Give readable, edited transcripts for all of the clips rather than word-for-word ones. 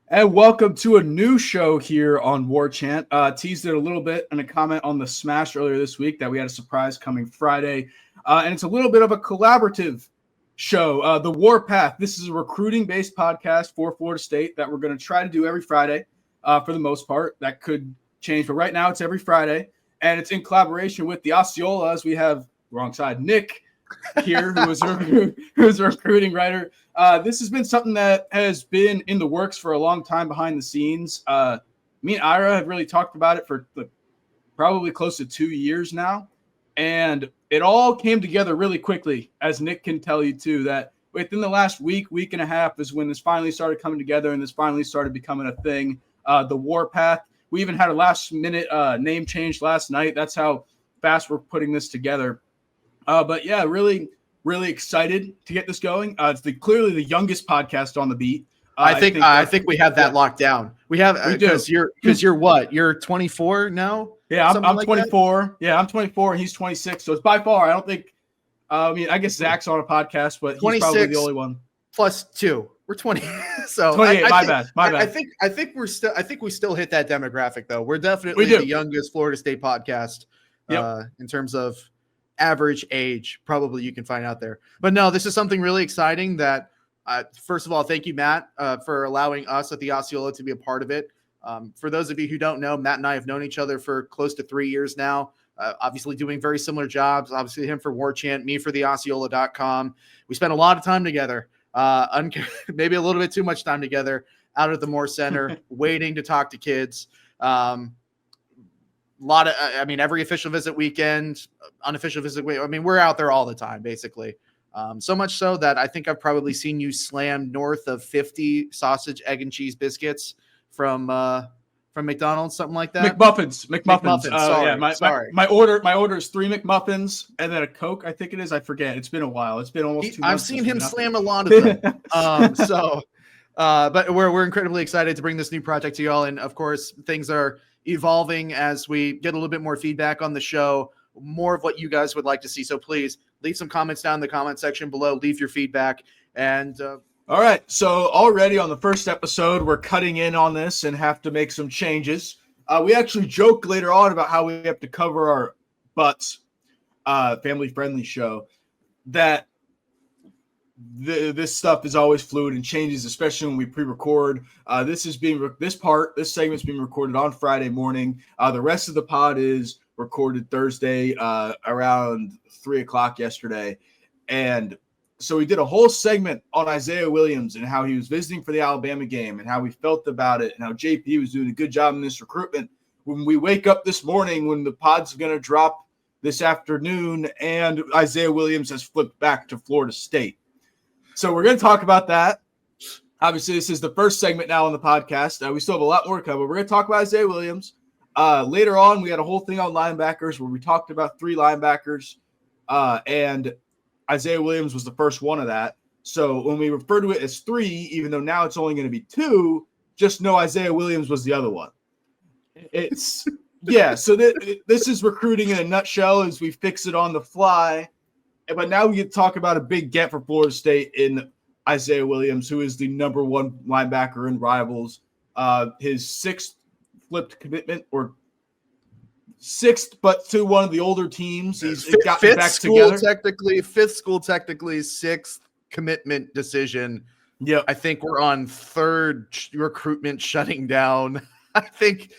And welcome to a new show here on Warchant. Teased it a little bit in a comment on the Smash earlier this week that we had a surprise coming Friday. And it's a little bit of a collaborative show. The Warpath. This is a recruiting-based podcast for Florida State that we're going to try to do every Friday for the most part. That could change, but right now it's every Friday. And it's in collaboration with the Osceolas. We have, wrong side, Nick here, who is a recruiting writer. This has been something that has been in the works for a long time behind the scenes. Me and Ira have really talked about it for probably close to 2 years now. And it all came together really quickly, as Nick can tell you too, that within the last week and a half is when this finally started coming together and this finally started becoming a thing. The Warpath. We even had a last-minute name change last night. That's how fast we're putting this together. But yeah, really excited to get this going. It's clearly the youngest podcast on the beat. I think we have that locked down. We have because you're what? You're 24 now? Yeah, I'm 24. Yeah, I'm 24 and he's 26. So it's by far. I don't think. I guess Zach's on a podcast, but he's probably the only one. Plus 2. We're 20. So 28. My bad. I think we still hit that demographic though. We're definitely the youngest Florida State podcast in terms of average age. Probably you can find out there. But no, this is something really exciting that. First of all, thank you, Matt, for allowing us at the Osceola to be a part of it. For those of you who don't know, Matt and I have known each other for close to 3 years now, obviously doing very similar jobs. Obviously him for Warchant, me for the Osceola.com. We spent a lot of time together, maybe a little bit too much time together out at the Moore Center, waiting to talk to kids. Every official visit weekend, unofficial visit week. I mean, we're out there all the time, basically. So much so that I think I've probably seen you slam north of 50 sausage, egg, and cheese biscuits from McDonald's, something like that. McMuffins. Sorry. My order is 3 McMuffins and then a Coke. I think it is. I forget. It's been a while. It's been almost 2 months. I've seen him slam a lot of them. But we're incredibly excited to bring this new project to y'all, and of course, things are evolving as we get a little bit more feedback on the show, more of what you guys would like to see. So please leave some comments down in the comment section below. Leave your feedback. And all right. So already on the first episode, we're cutting in on this and have to make some changes. We actually joke later on about how we have to cover our butts, family-friendly show, that this stuff is always fluid and changes, especially when we pre-record. This segment's being recorded on Friday morning. The rest of the pod is recorded Thursday around 3:00 yesterday. And so we did a whole segment on Isaiah Williams and how he was visiting for the Alabama game and how we felt about it and how JP was doing a good job in this recruitment. When we wake up this morning, when the pod's going to drop this afternoon, and Isaiah Williams has flipped back to Florida State. So we're going to talk about that. Obviously, this is the first segment now on the podcast. We still have a lot more to cover. We're going to talk about Isaiah Williams. Later on, we had a whole thing on linebackers where we talked about 3 linebackers, and Isaiah Williams was the first one of that. So when we refer to it as 3, even though now it's only going to be 2, just know Isaiah Williams was the other one. It's so this is recruiting in a nutshell as we fix it on the fly. But now we get to talk about a big get for Florida State in Isaiah Williams, who is the number 1 linebacker in Rivals. His 6th flipped commitment, or 6th, but to one of the older teams. He's gotten back together. 5th school technically, 6th commitment decision. Yeah, I think we're on 3rd recruitment shutting down. I think.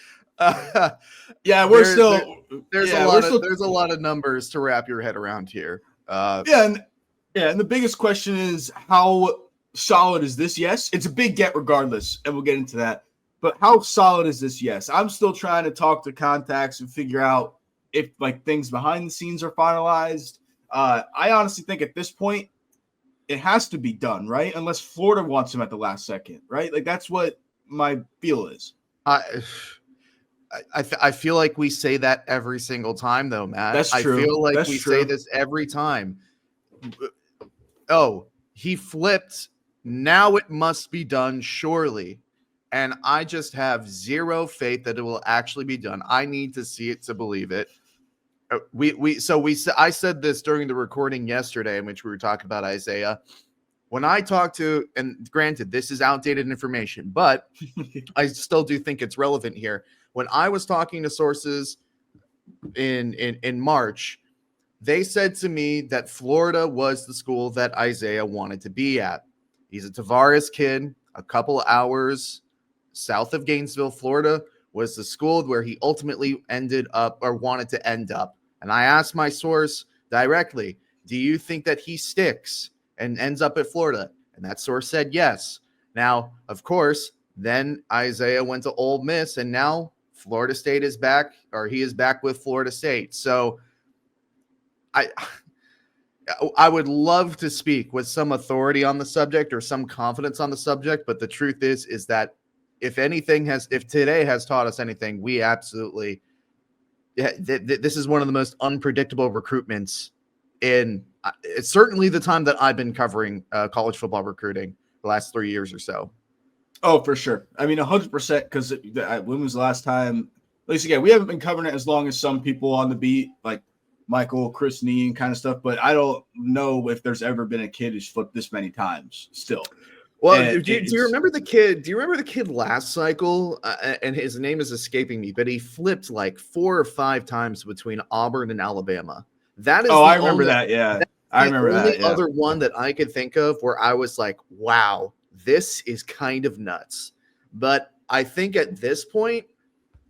There's a lot of numbers to wrap your head around here. And the biggest question is, how solid is this? Yes, it's a big get regardless, and we'll get into that. But how solid is this? Yes, I'm still trying to talk to contacts and figure out if things behind the scenes are finalized. I honestly think at this point it has to be done, right? Unless Florida wants him at the last second, right? That's what my feel is. I feel like we say that every single time, though, Matt. That's true. I feel like That's we true. say this every time. Oh, he flipped. Now it must be done, surely. And I just have zero faith that it will actually be done. I need to see it to believe it. I said this during the recording yesterday in which we were talking about Isaiah. when I talk to, and granted, this is outdated information, but I still do think it's relevant here. When I was talking to sources in March, they said to me that Florida was the school that Isaiah wanted to be at. He's a Tavares kid, a couple hours south of Gainesville. Florida was the school where he ultimately ended up or wanted to end up. And I asked my source directly, do you think that he sticks and ends up at Florida? And that source said yes. Now, of course, then Isaiah went to Ole Miss, and now Florida State is back, or he is back with Florida State. So I would love to speak with some authority on the subject or some confidence on the subject, but the truth is that if today has taught us anything, we absolutely, this is one of the most unpredictable recruitments in it's certainly the time that I've been covering college football recruiting the last 3 years or so. Oh, for sure. I mean, 100%, because when was the last time, at least again, we haven't been covering it as long as some people on the beat, like Michael, Chris Nee, and kind of stuff, but I don't know if there's ever been a kid who's flipped this many times still. Well, do you remember the kid? Do you remember the kid last cycle? And his name is escaping me, but he flipped like 4 or 5 times between Auburn and Alabama. That is. Oh, I remember that. Yeah, I remember that. The only other one that I could think of where I was like, "Wow, this is kind of nuts." But I think at this point,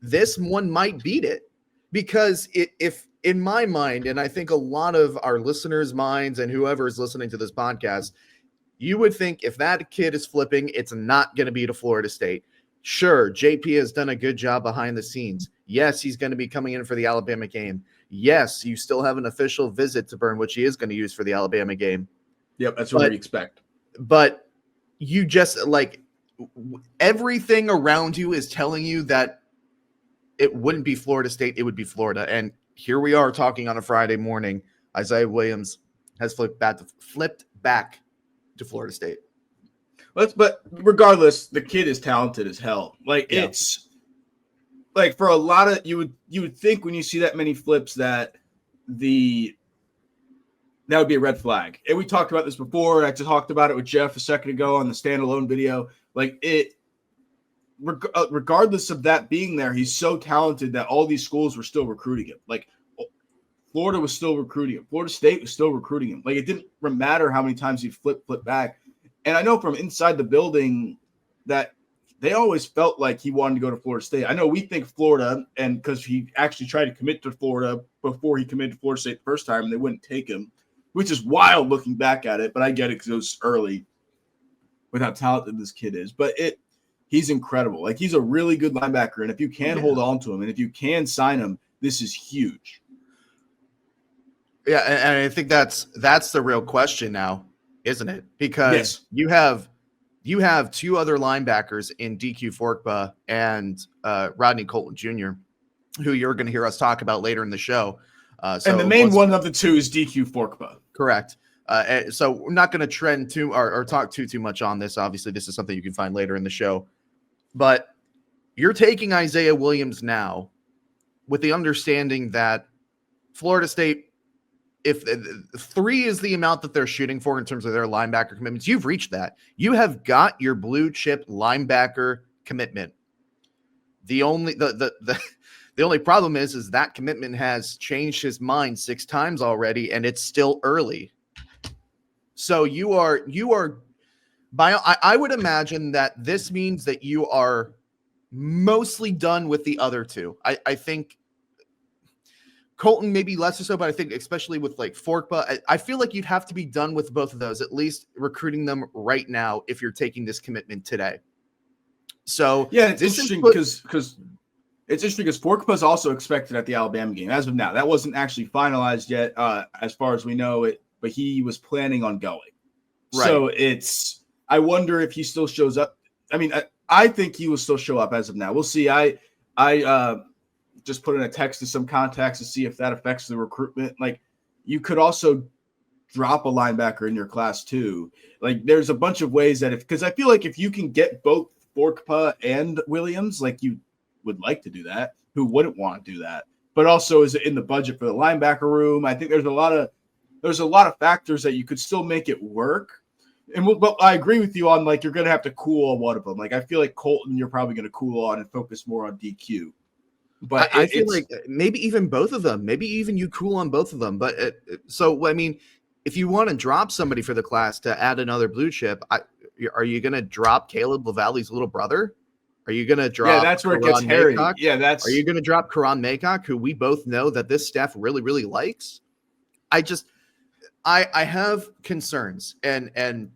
this one might beat it, because if in my mind, and I think a lot of our listeners' minds and whoever is listening to this podcast, you would think if that kid is flipping, it's not going to be to Florida State. Sure, JP has done a good job behind the scenes. Yes, he's going to be coming in for the Alabama game. Yes, you still have an official visit to Burn, which he is going to use for the Alabama game. Yep, that's what we expect. But you just, like, everything around you is telling you that it wouldn't be Florida State, it would be Florida. And here we are talking on a Friday morning. Isaiah Williams has flipped back to Florida State. But regardless, the kid is talented as hell. Like, it's like, for a lot of you would think when you see that many flips that would be a red flag. And we talked about this before. I just talked about it with Jeff a second ago on the standalone video. Like, regardless of that being there, he's so talented that all these schools were still recruiting him. Like, Florida was still recruiting him. Florida State was still recruiting him. Like, it didn't matter how many times he flip back. And I know from inside the building that they always felt like he wanted to go to Florida State. I know we think Florida, and because he actually tried to commit to Florida before he committed to Florida State the first time, and they wouldn't take him, which is wild looking back at it. But I get it because it was early with how talented this kid is. But he's incredible. Like, he's a really good linebacker. And if you can hold on to him and if you can sign him, this is huge. Yeah, and I think that's the real question now, isn't it? Because you have 2 other linebackers in DQ Forkpa and Rodney Colton Jr., who you're going to hear us talk about later in the show. And the main one of the 2 is DQ Forkpa. Correct. So we're not going to trend too or talk too much on this. Obviously, this is something you can find later in the show. But you're taking Isaiah Williams now with the understanding that Florida State, if 3 is the amount that they're shooting for in terms of their linebacker commitments, you've reached that. You have got your blue chip linebacker commitment. The only problem is that commitment has changed his mind 6 times already, and it's still early. So I would imagine that this means that you are mostly done with the other 2. I think Colton maybe less or so, but I think especially with like Forkpa, I feel like you'd have to be done with both of those, at least recruiting them right now if you're taking this commitment today. So yeah, it's interesting because Forkpa is also expected at the Alabama game as of now. That wasn't actually finalized yet, as far as we know it, but he was planning on going. Right. So I wonder if he still shows up. I mean, I think he will still show up as of now. We'll see. I just put in a text to some contacts to see if that affects the recruitment. Like, you could also drop a linebacker in your class too. Like, there's a bunch of ways that because I feel like if you can get both Forkpa and Williams, like, you would like to do that. Who wouldn't want to do that? But also, is it in the budget for the linebacker room? I think there's a lot of factors that you could still make it work. But I agree with you on, like, you're going to have to cool on one of them. Like, I feel like Colton, you're probably going to cool on and focus more on DQ. But I feel like maybe even both of them. Maybe even you cool on both of them. But so, I mean, if you want to drop somebody for the class to add another blue chip, are you going to drop Caleb LaValle's little brother? Are you going to drop? Yeah, that's where it gets hairy. Yeah, Are you going to drop Karan Maycock, who we both know that this staff really, really likes? I have concerns, and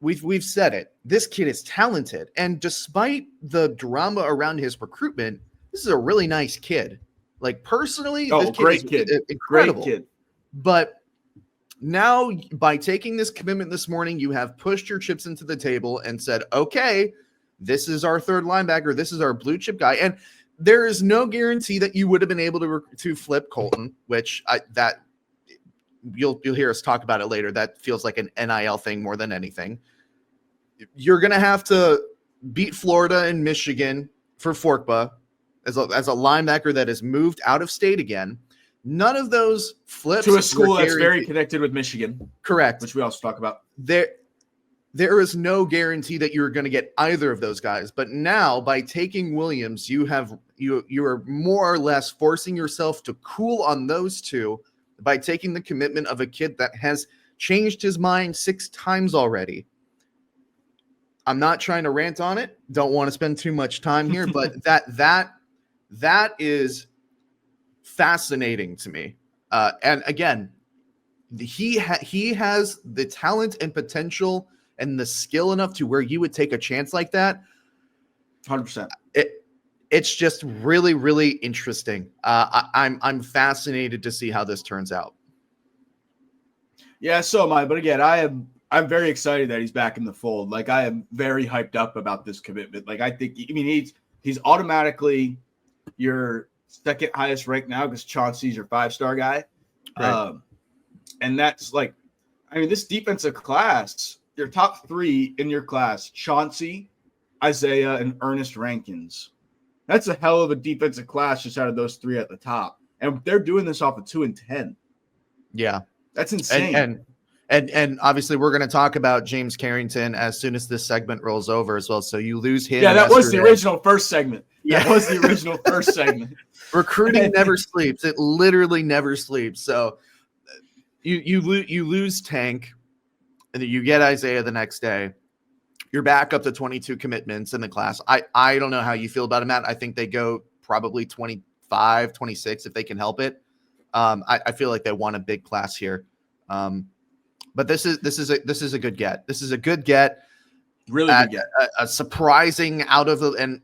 we've said it. This kid is talented, and despite the drama around his recruitment, this is a really nice kid. Like, personally, this kid is incredible. Great kid. But now, by taking this commitment this morning, you have pushed your chips into the table and said, okay, this is our third linebacker. This is our blue chip guy. And there is no guarantee that you would have been able to flip Colton, which you'll hear us talk about it later. That feels like an NIL thing more than anything. You're going to have to beat Florida and Michigan for Forkpa as a linebacker that has moved out of state again. None of those flips to a school that's very connected with Michigan. Correct. Which we also talk about. There is no guarantee that you're going to get either of those guys. But now, by taking Williams, you are more or less forcing yourself to cool on those two by taking the commitment of a kid that has changed his mind 6 times already. I'm not trying to rant on it. Don't want to spend too much time here, but that is fascinating to me. And again, he has the talent and potential and the skill enough to where you would take a chance like that. 100%. It's just really, really interesting. I'm fascinated to see how this turns out. Yeah, so am I. But again, I'm very excited that he's back in the fold. Like, I am very hyped up about this commitment. Like, he's automatically your second highest ranked now because Chauncey's your 5-star guy. Right. And that's like, this defensive class, your top 3 in your class, Chauncey, Isaiah, and Ernest Rankins. That's a hell of a defensive class just out of those 3 at the top. And they're doing this off of 2 and 10. Yeah. That's insane. And obviously we're going to talk about James Carrington as soon as this segment rolls over as well. So you lose him. Yeah, that was the original first segment. Yeah. That was the original first segment. Recruiting never sleeps. It literally never sleeps. So you lose Tank, and then you get Isaiah the next day. You're back up to 22 commitments in the class. I don't know how you feel about him, Matt. I think they go probably 25, 26 if they can help it. I feel like they want a big class here. But this is a good get. This is a good get. Really good get. A surprising out of the, and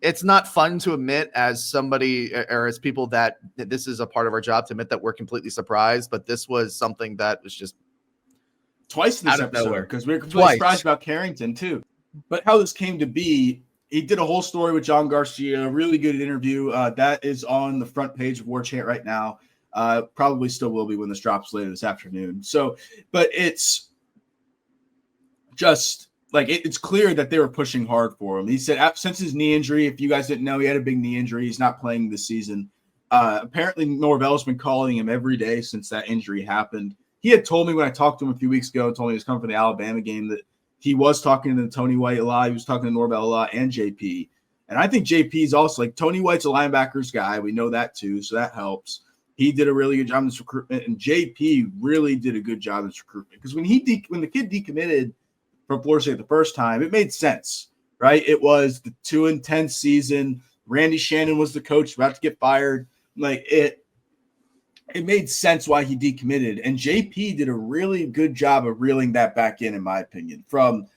it's not fun to admit as somebody or as people that this is a part of our job to admit that we're completely surprised. But this was something that was just twice in this episode because we're completely surprised about Carrington too. But how this came to be, he did a whole story with John Garcia, really good interview. That is on the front page of Warchant right now. Probably still will be when this drops later this afternoon. So, but it's just like it's clear that they were pushing hard for him. He said since his knee injury, if you guys didn't know, he had a big knee injury. He's not playing this season. Apparently, Norvell's been calling him every day since that injury happened. He had told me when I talked to him a few weeks ago, told me he was coming from the Alabama game, that he was talking to Tony White a lot. He was talking to Norvell a lot and JP. And I think JP is also like Tony White's a linebackers guy. We know that too. So that helps. He did a really good job in this recruitment, and JP really did a good job in this recruitment because when the kid decommitted from Florida State the first time, it made sense, right? It was the 2 and 10 season. Randy Shannon was the coach, about to get fired. Like it made sense why he decommitted, and JP did a really good job of reeling that back in my opinion. From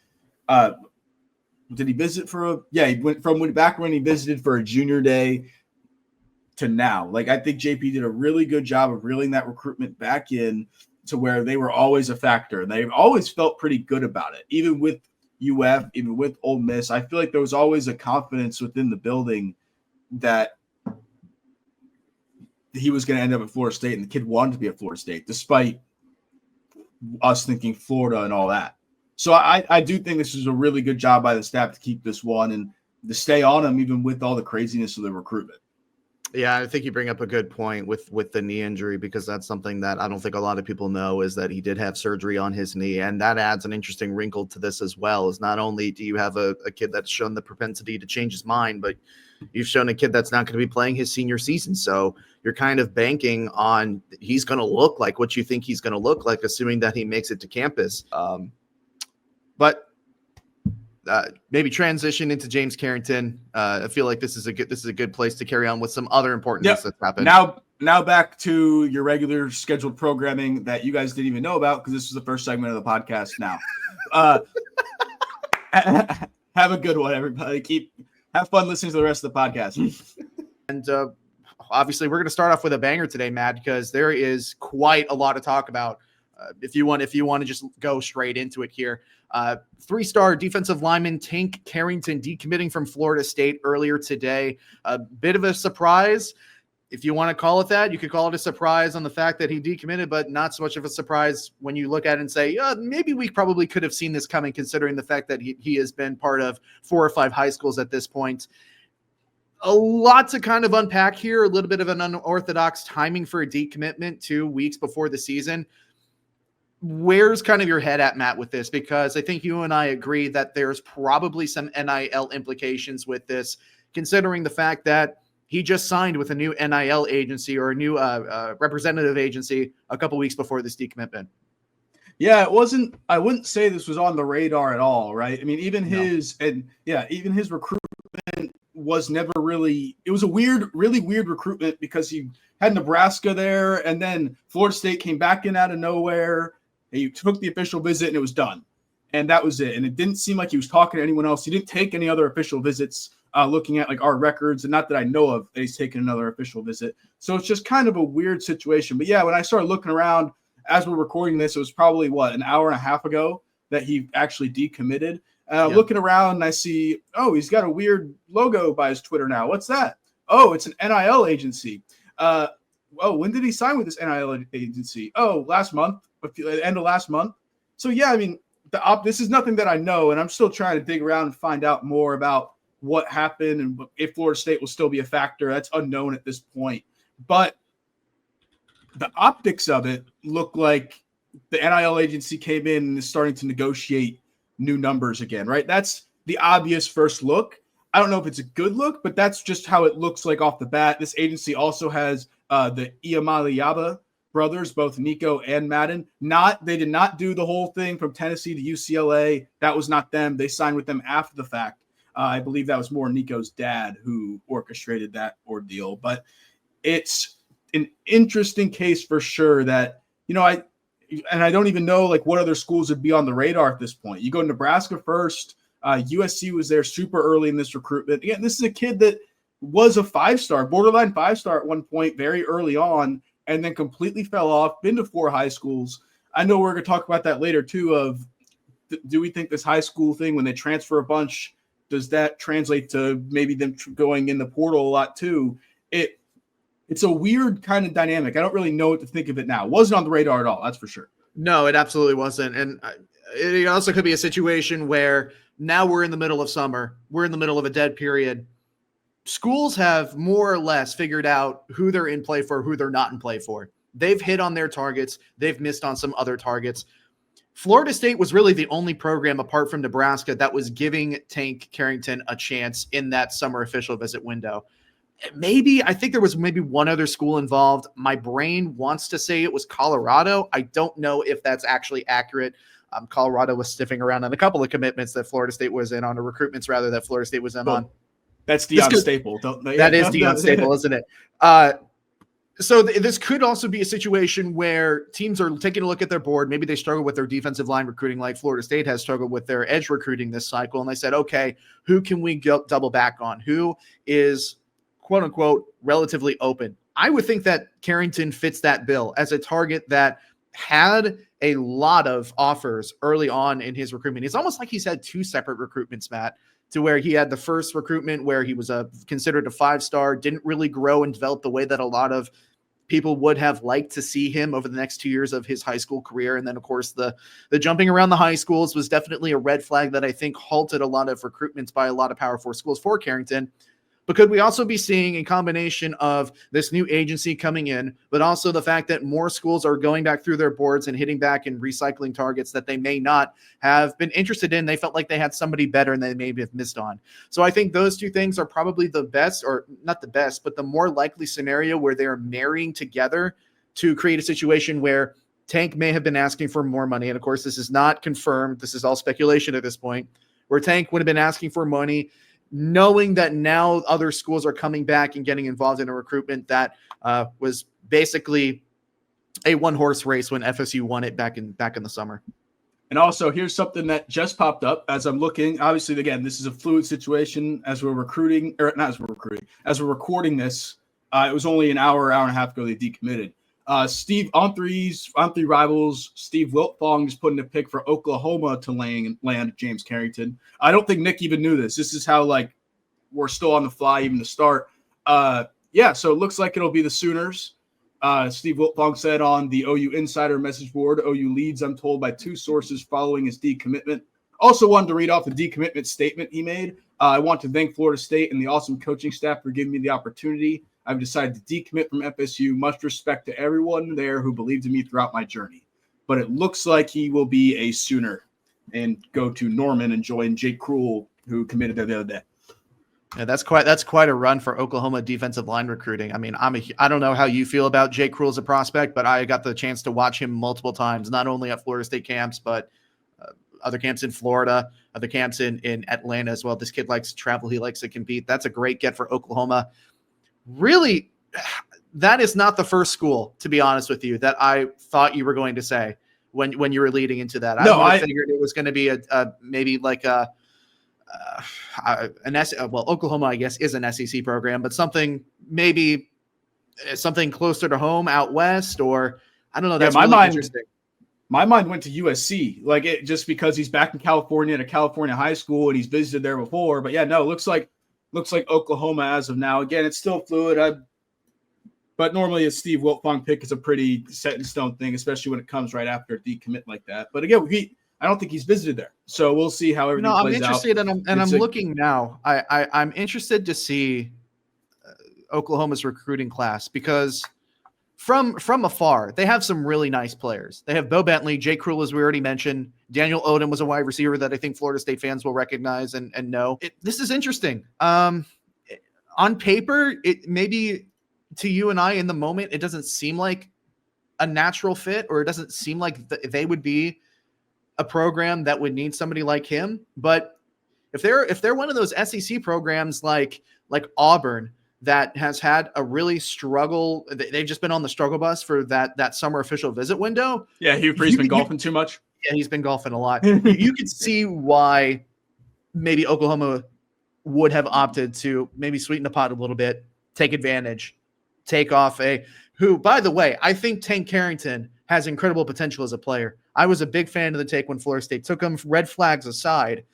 did he visit for he went from back when he visited for a junior day to now. Like, I think JP did a really good job of reeling that recruitment back in to where they were always a factor. And they've always felt pretty good about it. Even with UF, even with Ole Miss, I feel like there was always a confidence within the building that he was going to end up at Florida State, and the kid wanted to be at Florida State, despite us thinking Florida and all that. So I do think this is a really good job by the staff to keep this one and to stay on him, even with all the craziness of the recruitment. Yeah, I think you bring up a good point with the knee injury, because that's something that I don't think a lot of people know, is that he did have surgery on his knee. And that adds an interesting wrinkle to this as well, is not only do you have a kid that's shown the propensity to change his mind, but you've shown a kid that's not going to be playing his senior season. So you're kind of banking on he's going to look like what you think he's going to look like, assuming that he makes it to campus. But maybe transition into James Carrington. I feel like this is a good place to carry on with some other important news that's happened. Now back to your regular scheduled programming that you guys didn't even know about, because this is the first segment of the podcast now. Have a good one, everybody. Have fun listening to the rest of the podcast. And obviously, we're going to start off with a banger today, Matt, because there is quite a lot to talk about. If you want to just go straight into it here. 3-star defensive lineman Tank Carrington decommitting from Florida State earlier today. A bit of a surprise, if you want to call it that. You could call it a surprise on the fact that he decommitted, but not so much of a surprise when you look at it and say, maybe we probably could have seen this coming, considering the fact that he has been part of 4 or 5 high schools at this point. A lot to kind of unpack here, a little bit of an unorthodox timing for a decommitment 2 weeks before the season. Where's kind of your head at, Matt, with this? Because I think you and I agree that there's probably some NIL implications with this, considering the fact that he just signed with a new NIL agency, or a new representative agency, a couple weeks before this decommitment. Yeah, I wouldn't say this was on the radar at all, right? I mean, even his recruitment was never really, it was a really weird recruitment, because he had Nebraska there, and then Florida State came back in out of nowhere. He took the official visit and it was done. And that was it. And it didn't seem like he was talking to anyone else. He didn't take any other official visits, looking at like our records, and not that I know of that he's taken another official visit. So it's just kind of a weird situation. But yeah, when I started looking around as we're recording this, it was probably an hour and a half ago that he actually decommitted. Looking around, and I see, he's got a weird logo by his Twitter now. What's that? Oh, it's an NIL agency. When did he sign with this NIL agency? Last month, at the end of last month. So yeah, I mean, this is nothing that I know, and I'm still trying to dig around and find out more about what happened and if Florida State will still be a factor. That's unknown at this point. But the optics of it look like the NIL agency came in and is starting to negotiate new numbers again, right? That's the obvious first look. I don't know if it's a good look, but that's just how it looks like off the bat. This agency also has the Iamaliaba brothers, both Nico and Madden. They did not do the whole thing from Tennessee to UCLA. That was not them. They signed with them after the fact. I believe that was more Nico's dad who orchestrated that ordeal. But it's an interesting case for sure that, I don't even know like what other schools would be on the radar at this point. You go to Nebraska first. USC was there super early in this recruitment. Again, this is a kid that was a 5-star, borderline 5-star at one point very early on, and then completely fell off, been to 4 high schools. I know we're going to talk about that later too, of do we think this high school thing, when they transfer a bunch, does that translate to maybe them going in the portal a lot too? It's a weird kind of dynamic. I don't really know what to think of it now. It wasn't on the radar at all, that's for sure. No, it absolutely wasn't. And it also could be a situation where now we're in the middle of summer. We're in the middle of a dead period. Schools have more or less figured out who they're in play for, who they're not in play for. They've hit on their targets. They've missed on some other targets. Florida State was really the only program apart from Nebraska that was giving Tank Carrington a chance in that summer official visit window. I think there was maybe one other school involved. My brain wants to say it was Colorado. I don't know if that's actually accurate. Colorado was sniffing around on a couple of commitments that Florida State was in on, or recruitments rather that Florida State was in on. That's Deion Staple. That is Deion Staple, isn't it? So this could also be a situation where teams are taking a look at their board. Maybe they struggle with their defensive line recruiting like Florida State has struggled with their edge recruiting this cycle. And they said, okay, who can we double back on? Who is, quote unquote, relatively open? I would think that Carrington fits that bill as a target that had a lot of offers early on in his recruitment. It's almost like he's had 2 separate recruitments, Matt, to where he had the first recruitment where he was considered a 5-star, didn't really grow and develop the way that a lot of people would have liked to see him over the next 2 years of his high school career. And then, of course, the jumping around the high schools was definitely a red flag that I think halted a lot of recruitments by a lot of Power 4 schools for Carrington. But could we also be seeing a combination of this new agency coming in, but also the fact that more schools are going back through their boards and hitting back and recycling targets that they may not have been interested in? They felt like they had somebody better and they maybe have missed on. So I think those two things are probably the best, or not the best, but the more likely scenario where they're marrying together to create a situation where Tank may have been asking for more money. And of course, this is not confirmed. This is all speculation at this point, where Tank would have been asking for money, knowing that now other schools are coming back and getting involved in a recruitment that was basically a one-horse race when FSU won it back in the summer. And also, here's something that just popped up as I'm looking. Obviously, again, this is a fluid situation as we're recruiting, or not as we're recruiting, as we're recording this. It was only an hour and a half ago they decommitted. Steve, on three rivals, Steve Wiltfong is putting a pick for Oklahoma to land James Carrington. I don't think Nick even knew this. This is how, like, we're still on the fly even to start. So it looks like it'll be the Sooners. Steve Wiltfong said on the OU Insider message board, OU leads, I'm told, by 2 sources following his decommitment. Also wanted to read off the decommitment statement he made. I want to thank Florida State and the awesome coaching staff for giving me the opportunity. I've decided to decommit from FSU. Much respect to everyone there who believed in me throughout my journey. But it looks like he will be a Sooner and go to Norman and join Jake Krull, who committed there the other day. Yeah, that's quite a run for Oklahoma defensive line recruiting. I mean, I don't know how you feel about Jake Krull as a prospect, but I got the chance to watch him multiple times, not only at Florida State camps, but other camps in Florida, other camps in Atlanta as well. This kid likes to travel. He likes to compete. That's a great get for Oklahoma. Really, that is not the first school, to be honest with you, that I thought you were going to say when you were leading into that. I figured it was going to be a maybe like Oklahoma, I guess, is an SEC program, but something closer to home out west, or I don't know. That's interesting. My mind went to USC, like it just because he's back in California at a California high school and he's visited there before. But yeah, no, it looks like Oklahoma as of now. Again, it's still fluid. But normally a Steve Wiltfong pick is a pretty set in stone thing, especially when it comes right after a decommit like that. But again, I don't think he's visited there, so we'll see how everything plays out. I'm interested, I'm looking now. I'm interested to see Oklahoma's recruiting class, because from afar they have some really nice players. They have Bo Bentley, Jake Krull, as we already mentioned. Daniel Odom was a wide receiver that I think Florida State fans will recognize and know. This is interesting. On paper, it maybe to you and I in the moment, it doesn't seem like a natural fit, or it doesn't seem like they would be a program that would need somebody like him. But if they're one of those SEC programs like Auburn that has had a really struggle, they've just been on the struggle bus for that summer official visit window. Yeah, Hugh Freeze's been golfing too much. Yeah, he's been golfing a lot. You could see why maybe Oklahoma would have opted to maybe sweeten the pot a little bit, take advantage, take off who, by the way, I think Tank Carrington has incredible potential as a player. I was a big fan of the take when Florida State took him. Red flags aside,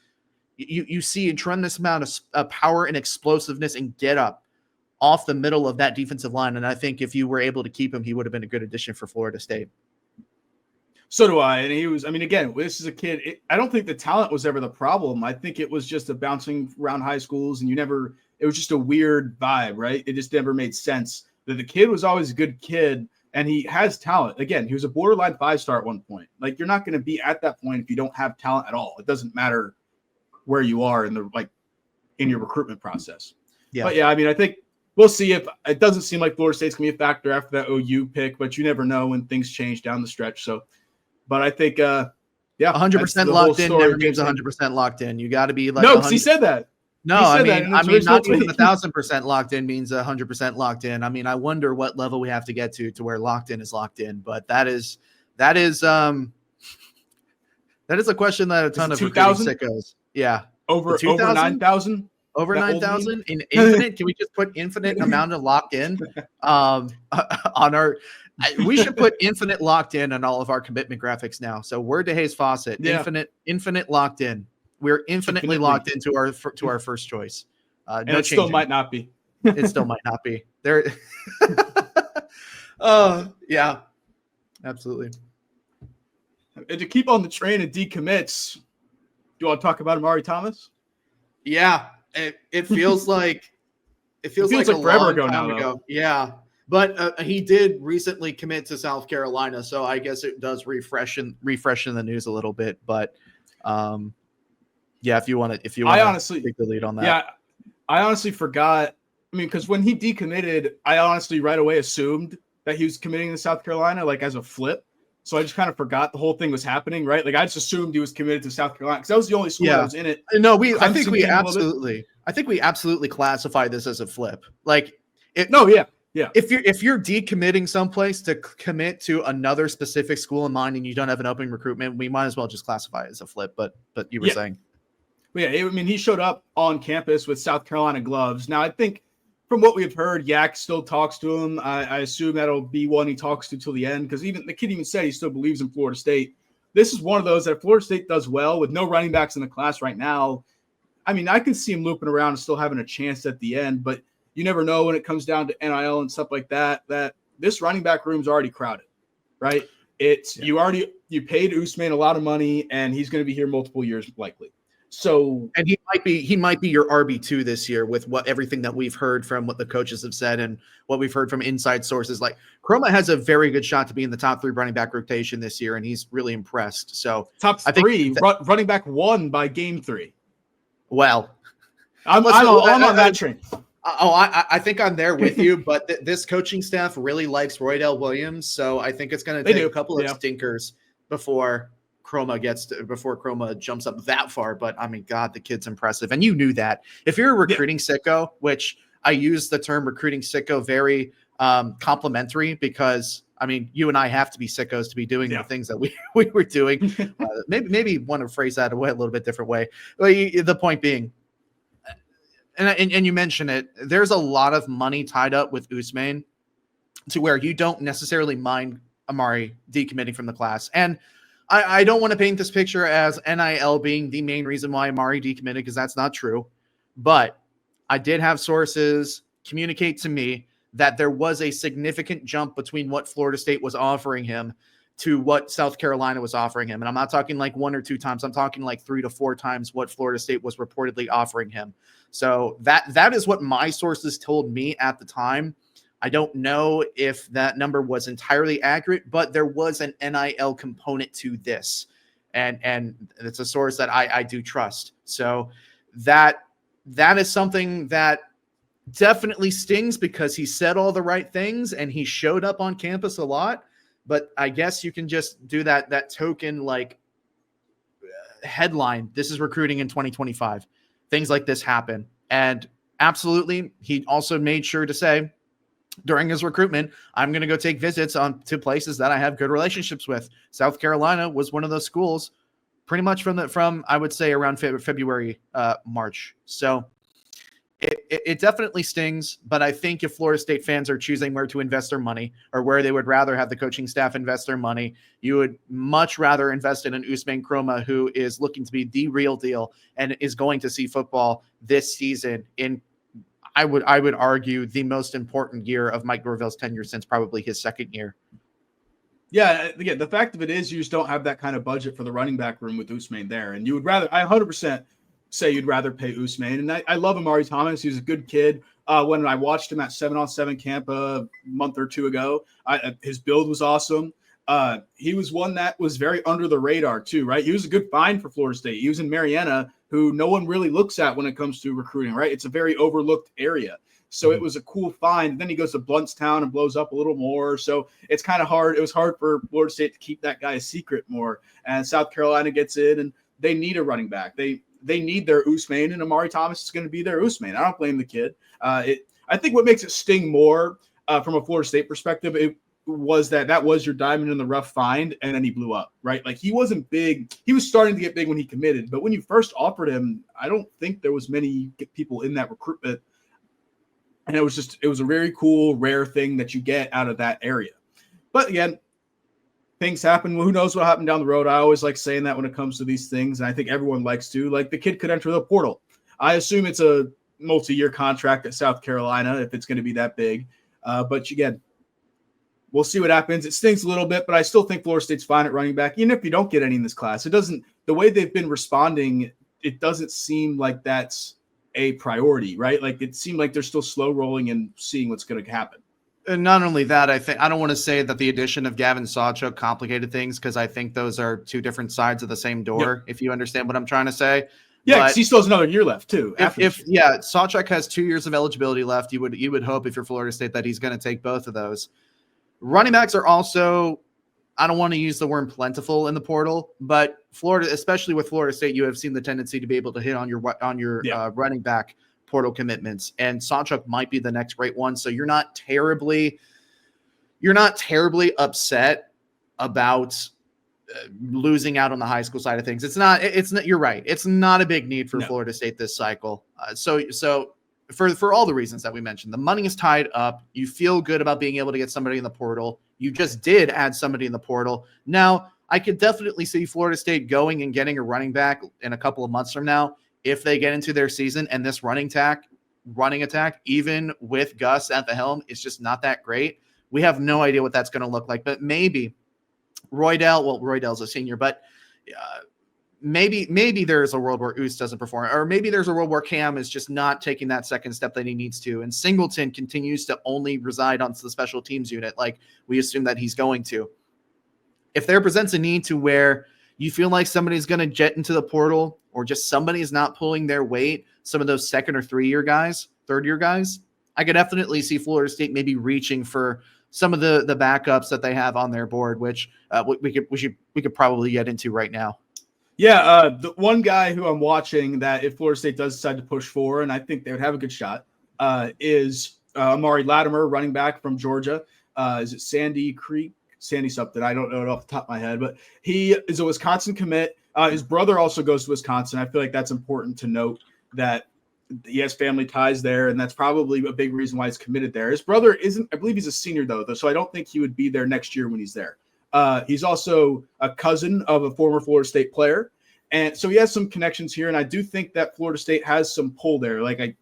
you see a tremendous amount of power and explosiveness and get up off the middle of that defensive line. And I think if you were able to keep him, he would have been a good addition for Florida State. So do I. And again, this is a kid. I don't think the talent was ever the problem. I think it was just a bouncing around high schools, and it was just a weird vibe, right? It just never made sense. That the kid was always a good kid, and he has talent. Again, he was a borderline 5-star at one point. Like, you're not going to be at that point if you don't have talent at all. It doesn't matter where you are in your recruitment process. Yeah. But yeah, I think we'll see. If it doesn't seem like Florida State's going to be a factor after that OU pick, but you never know when things change down the stretch. So, but I think, 100% locked in never means 100% locked in. You got to be like, no, because he said that. No, I mean, not even 1,000% locked in means 100% locked in. I mean, I wonder what level we have to get to where locked in is locked in. But that is a question that a ton of sickos. Yeah, over 9,000. Over 9,000 in infinite. Can we just put infinite amount of locked in on our? We should put infinite locked in on all of our commitment graphics now. So word to Hayes Fawcett, infinite locked in. We're infinitely locked into our first choice. And it still might not be. It still might not be. There. Yeah, absolutely. And to keep on the train of decommits, do you want to talk about Amari Thomas? Yeah, it feels like It feels like a forever long time ago. Though. Yeah. But he did recently commit to South Carolina, so I guess it does refresh in the news a little bit. But yeah, if you want to take the lead on that. Yeah, I honestly forgot. I mean, because when he decommitted, I honestly right away assumed that he was committing to South Carolina, like as a flip. So I just kind of forgot the whole thing was happening, right? Like I just assumed he was committed to South Carolina because that was the only school that was in it. No, I think we absolutely classify this as a flip. Like, yeah. If you're decommitting someplace to commit to another specific school in mind and you don't have an open recruitment, we might as well just classify it as a flip. But you were saying, yeah, I mean, he showed up on campus with South Carolina gloves. Now, I think from what we've heard, Yak still talks to him. I assume that'll be one he talks to till the end because even the kid even said he still believes in Florida State. This is one of those that Florida State does well with no running backs in the class right now. I mean, I can see him looping around and still having a chance at the end, but you never know when it comes down to NIL and stuff like that, that this running back room's already crowded, right? You paid Usman a lot of money and he's going to be here multiple years likely. So, and he might be your RB2 this year with everything that we've heard from what the coaches have said and what we've heard from inside sources. Like Chroma has a very good shot to be in the top 3 running back rotation this year. And he's really impressed. So top 3 running back 1 by game 3. Well, I'm on that train. I think I'm there with you, but this coaching staff really likes Roydell Williams, so I think it's going to take a couple of stinkers before Chroma jumps up that far. But I mean, God, the kid's impressive, and you knew that. If you're a recruiting sicko, which I use the term recruiting sicko very complimentary because I mean, you and I have to be sickos to be doing the things that we were doing. Maybe want to phrase that a little bit different way. But the point being. And you mentioned it, there's a lot of money tied up with Usman to where you don't necessarily mind Amari decommitting from the class. And I don't want to paint this picture as NIL being the main reason why Amari decommitted because that's not true. But I did have sources communicate to me that there was a significant jump between what Florida State was offering him to what South Carolina was offering him. And I'm not talking like 1 or 2 times. I'm talking like 3 to 4 times what Florida State was reportedly offering him. So that is what my sources told me at the time. I don't know if that number was entirely accurate, but there was an NIL component to this. And it's a source that I do trust. So that is something that definitely stings because he said all the right things and he showed up on campus a lot. But I guess you can just do that token like headline. This is recruiting in 2025. Things like this happen. And absolutely, he also made sure to say during his recruitment, I'm going to go take visits to places that I have good relationships with. South Carolina was one of those schools pretty much from I would say around February, March. So it definitely stings, but I think if Florida State fans are choosing where to invest their money or where they would rather have the coaching staff invest their money, you would much rather invest in an Usman Chroma who is looking to be the real deal and is going to see football this season in, I would argue, the most important year of Mike Norvell's tenure since probably his second year. Yeah, again, the fact of it is you just don't have that kind of budget for the running back room with Usman there. And you would rather, I 100% say you'd rather pay Usman. And I love Amari Thomas. He was a good kid. When I watched him at 7-on-7 camp a month or 2 ago, his build was awesome. He was one that was very under the radar too, right? He was a good find for Florida State. He was in Marietta, who no one really looks at when it comes to recruiting, right? It's a very overlooked area. So it was a cool find. Then he goes to Bluntstown and blows up a little more. So it's kind of hard. It was hard for Florida State to keep that guy a secret more. And South Carolina gets in, and they need a running back. They need their Usman, and Amari Thomas is going to be their Usman. I don't blame the kid. I think what makes it sting more from a Florida State perspective, it was that was your diamond in the rough find, and then he blew up, right? Like he wasn't big. He was starting to get big when he committed, but when you first offered him, I don't think there was many people in that recruitment. And it was a very cool, rare thing that you get out of that area. But again, things happen. Who knows what happened down the road? I always like saying that when it comes to these things. And I think everyone likes to. Like the kid could enter the portal. I assume it's a multi-year contract at South Carolina if it's going to be that big. But again, we'll see what happens. It stings a little bit, but I still think Florida State's fine at running back. Even if you don't get any in this class, it doesn't – the way they've been responding, it doesn't seem like that's a priority, right? Like it seemed like they're still slow rolling and seeing what's going to happen. And not only that, I don't want to say that the addition of Gavin Sawchuk complicated things, because I think those are two different sides of the same door, if you understand what I'm trying to say. Yeah, because he still has another year left too. Sawchuk has 2 years of eligibility left. You would hope, if you're Florida State, that he's going to take both of those. Running backs are also, I don't want to use the word plentiful in the portal, but Florida, especially with Florida State, you have seen the tendency to be able to hit on your running back portal commitments, and Sawchuk might be the next great one. So you're not terribly upset about losing out on the high school side of things. It's not. You're right. It's not a big need for Florida State this cycle. So for all the reasons that we mentioned, the money is tied up. You feel good about being able to get somebody in the portal. You just did add somebody in the portal. Now, I could definitely see Florida State going and getting a running back in a couple of months from now if they get into their season and this running attack, even with Gus at the helm, is just not that great. We have no idea what that's going to look like, but maybe Roydell's a senior, but maybe there's a world where Oos doesn't perform, or maybe there's a world where Cam is just not taking that second step that he needs to, and Singleton continues to only reside on the special teams unit like we assume that he's going to. If there presents a need to where you feel like somebody's going to jet into the portal, or just somebody is not pulling their weight, some of those second or third year guys, I could definitely see Florida State maybe reaching for some of the backups that they have on their board, which we could probably get into right now. Yeah, the one guy who I'm watching that if Florida State does decide to push for, and I think they would have a good shot, is Amari Latimer, running back from Georgia. Is it Sandy something? I don't know it off the top of my head, but he is a Wisconsin commit. His brother also goes to Wisconsin. I feel like that's important to note that he has family ties there, and that's probably a big reason why he's committed there. His brother isn't, I believe he's a senior though, so I don't think he would be there next year when he's there. He's also a cousin of a former Florida State player, and so he has some connections here, and I do think that Florida State has some pull there. Like I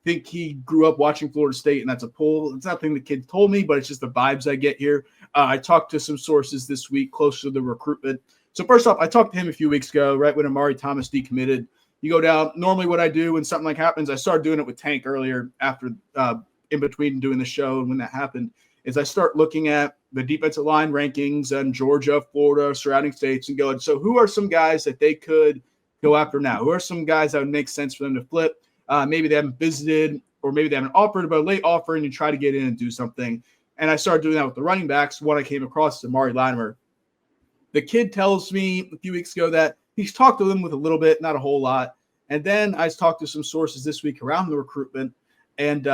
think he grew up watching Florida State, and that's a pull. It's nothing the kid told me, but it's just the vibes I get here. I talked to some sources this week close to the recruitment. So first off, I talked to him a few weeks ago, right when Amari Thomas decommitted. You go down. Normally what I do when something like happens, I started doing it with Tank earlier after in between doing the show. And when that happened is I start looking at the defensive line rankings and Georgia, Florida, surrounding states and going, so who are some guys that they could go after now? Who are some guys that would make sense for them to flip? Maybe they haven't visited or maybe they haven't offered, but a late offer and you try to get in and do something. And I started doing that with the running backs. One I came across is Amari Latimer. The kid tells me a few weeks ago that he's talked to them with a little bit, not a whole lot. And then I talked to some sources this week around the recruitment, and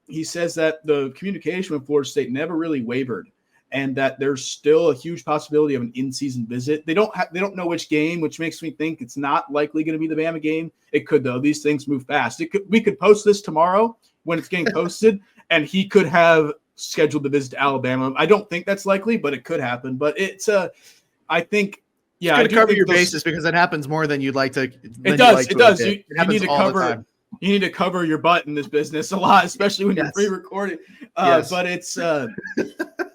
he says that the communication with Florida State never really wavered, and that there's still a huge possibility of an in-season visit. They don't know which game, which makes me think it's not likely going to be the Bama game. It could though; these things move fast. We could post this tomorrow when it's getting posted, and he could have scheduled the visit to Alabama. I don't think that's likely, but it could happen. But it's I think, yeah, it's going to cover your bases because it happens more than you'd like to. It does. It does. You need to cover. You need to cover your butt in this business a lot, especially when you're pre-recording. But it's,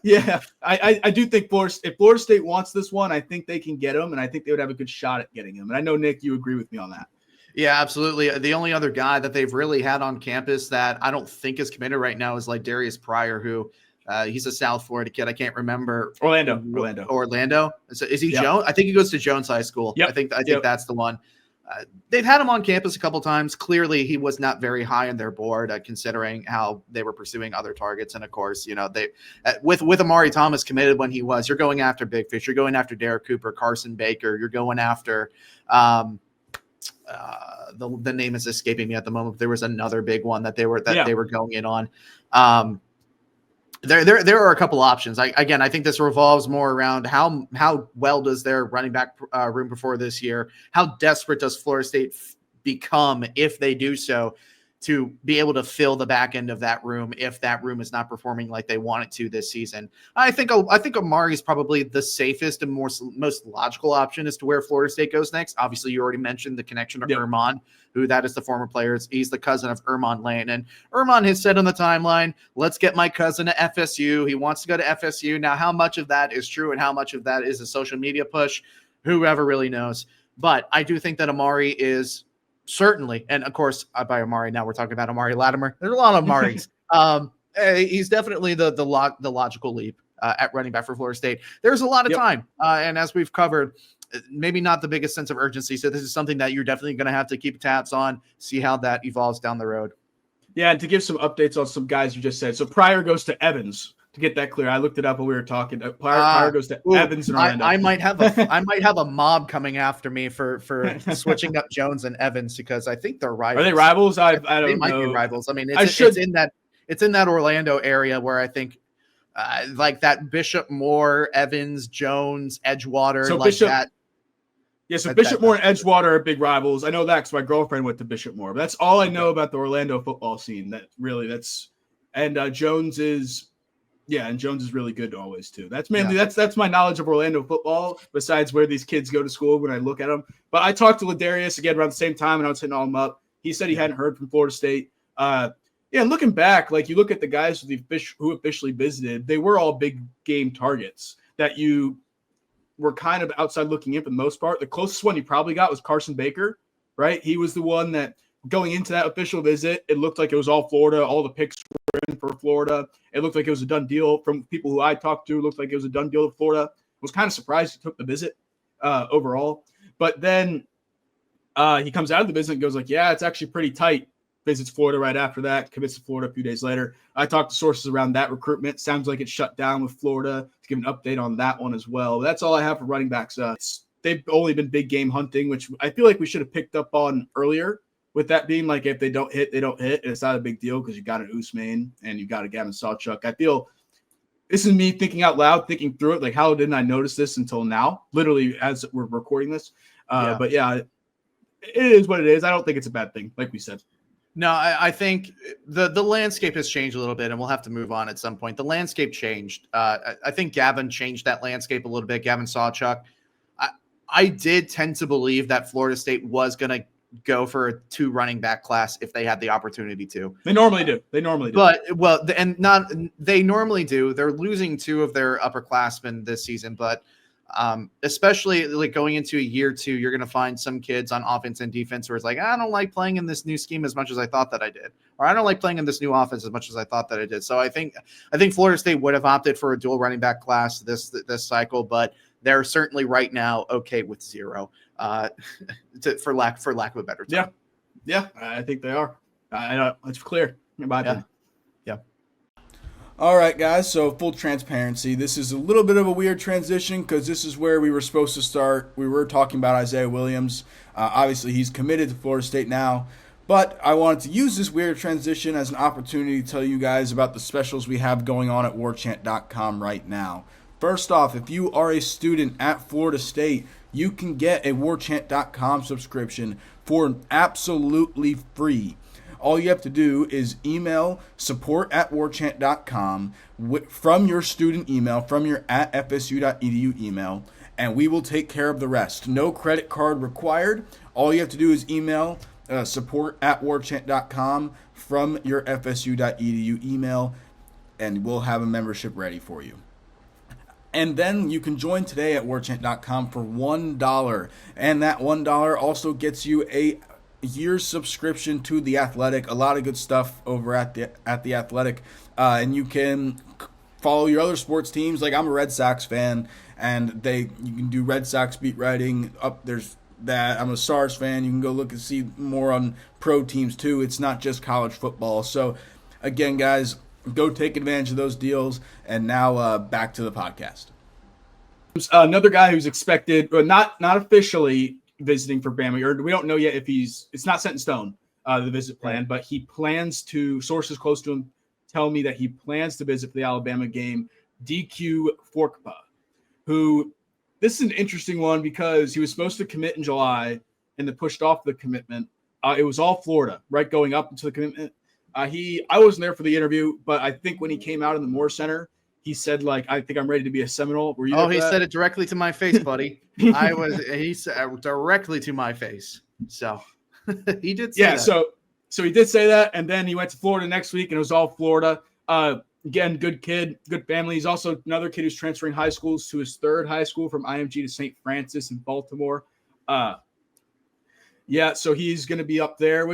yeah, I do think if Florida State wants this one, I think they can get him, and I think they would have a good shot at getting him. And I know, Nick, you agree with me on that. Yeah, absolutely. The only other guy that they've really had on campus that I don't think is committed right now is like Darius Pryor, who he's a South Florida kid. I can't remember. Orlando. Is he Jones? I think he goes to Jones High School. Yep. I think that's the one. They've had him on campus a couple times. Clearly, he was not very high on their board, considering how they were pursuing other targets. And of course, they with Amari Thomas committed when he was, you're going after big fish. You're going after Derek Cooper, Carson Baker. You're going after the name is escaping me at the moment. There was another big one that they were going in on. There are a couple options. I think this revolves more around how well does their running back room perform this year? How desperate does Florida State become if they do so to be able to fill the back end of that room if that room is not performing like they want it to this season? I think Amari is probably the safest and most logical option as to where Florida State goes next. Obviously, you already mentioned the connection to Erman, who that is the former player. He's the cousin of Erman Lane. And Erman has said on the timeline, let's get my cousin to FSU. He wants to go to FSU. Now, how much of that is true and how much of that is a social media push? Whoever really knows. But I do think that Amari is Certainly. And of course, by Amari, now we're talking about Amari Latimer. There's a lot of Amaris. He's definitely the logical leap at running back for Florida State. There's a lot of time. And as we've covered, maybe not the biggest sense of urgency. So this is something that you're definitely going to have to keep tabs on, see how that evolves down the road. Yeah, and to give some updates on some guys you just said. So Pryor goes to Evans. To get that clear, I looked it up when we were talking. Pryor goes to Evans and Orlando. I might have a mob coming after me for switching up Jones and Evans because I think they're rivals. Are they rivals? I don't know. They might be rivals. I mean, it's in that Orlando area where I think like that Bishop Moore, Evans, Jones, Edgewater, so like Bishop, that. Yeah, so Bishop Moore and Edgewater are big rivals. I know that because my girlfriend went to Bishop Moore. But that's all I know about the Orlando football scene. Jones is. Yeah, and Jones is really good always too. That's mainly that's my knowledge of Orlando football. Besides where these kids go to school when I look at them, but I talked to Ladarius again around the same time, and I was hitting all them up. He said he hadn't heard from Florida State. Looking back, like you look at the guys who officially visited, they were all big game targets that you were kind of outside looking in for the most part. The closest one you probably got was Carson Baker, right? He was the one that going into that official visit, it looked like it was all Florida. All the picks were in for Florida. It looked like it was a done deal from people who I talked to. It looked like it was a done deal with Florida. I was kind of surprised he took the visit overall. But then he comes out of the visit and goes like, yeah, it's actually pretty tight. Visits Florida right after that, commits to Florida a few days later. I talked to sources around that recruitment. Sounds like it's shut down with Florida. To give an update on that one as well. That's all I have for running backs. They've only been big game hunting, which I feel like we should have picked up on earlier. With that being like, if they don't hit, they don't hit. And it's not a big deal because you got an Usman and you got a Gavin Sawchuk. I feel this is me thinking out loud, thinking through it. Like, how didn't I notice this until now? Literally, as we're recording this. But yeah, it is what it is. I don't think it's a bad thing, like we said. No, I think the landscape has changed a little bit, and we'll have to move on at some point. The landscape changed. I think Gavin changed that landscape a little bit. Gavin Sawchuk. I did tend to believe that Florida State was going to go for a 2 running back class if they had the opportunity to. They normally do. But they normally do. They're losing 2 of their upperclassmen this season, but especially like going into a year 2, you're going to find some kids on offense and defense where it's like, I don't like playing in this new scheme as much as I thought that I did, or I don't like playing in this new offense as much as I thought that I did. So I think Florida State would have opted for a dual running back class this cycle, but they're certainly right now okay with 0. For lack of a better term. Yeah, I think they are. It's clear in my opinion. Yeah. All right, guys. So full transparency, this is a little bit of a weird transition because this is where we were supposed to start. We were talking about Isaiah Williams. Obviously, he's committed to Florida State now. But I wanted to use this weird transition as an opportunity to tell you guys about the specials we have going on at warchant.com right now. First off, if you are a student at Florida State, you can get a warchant.com subscription for absolutely free. All you have to do is email support@warchant.com from your student email, from your @fsu.edu email, and we will take care of the rest. No credit card required. All you have to do is email support@warchant.com from your fsu.edu email, and we'll have a membership ready for you. And then you can join today at warchant.com for $1. And that $1 also gets you a year's subscription to The Athletic. A lot of good stuff over at the Athletic. And you can follow your other sports teams. Like I'm a Red Sox fan, and you can do Red Sox beat writing. There's that. I'm a Stars fan. You can go look and see more on pro teams too. It's not just college football. So again, guys, go take advantage of those deals. And now back to the podcast. Another guy who's expected, but not officially visiting for Bama. Or we don't know yet if it's not set in stone, the visit plan, but he plans to, sources close to him tell me that he plans to visit for the Alabama game, DQ Forkpa, who, this is an interesting one because he was supposed to commit in July and then pushed off the commitment. It was all Florida, right, going up into the commitment. I wasn't there for the interview, but I think when he came out in the Moore Center, he said, like, I think I'm ready to be a Seminole. Were you there? He said it directly to my face, buddy. He said directly to my face. So he did say that. So he did say that, and then he went to Florida next week, and it was all Florida. Again, good kid, good family. He's also another kid who's transferring high schools to his third high school from IMG to St. Francis in Baltimore. Yeah, so he's going to be up there,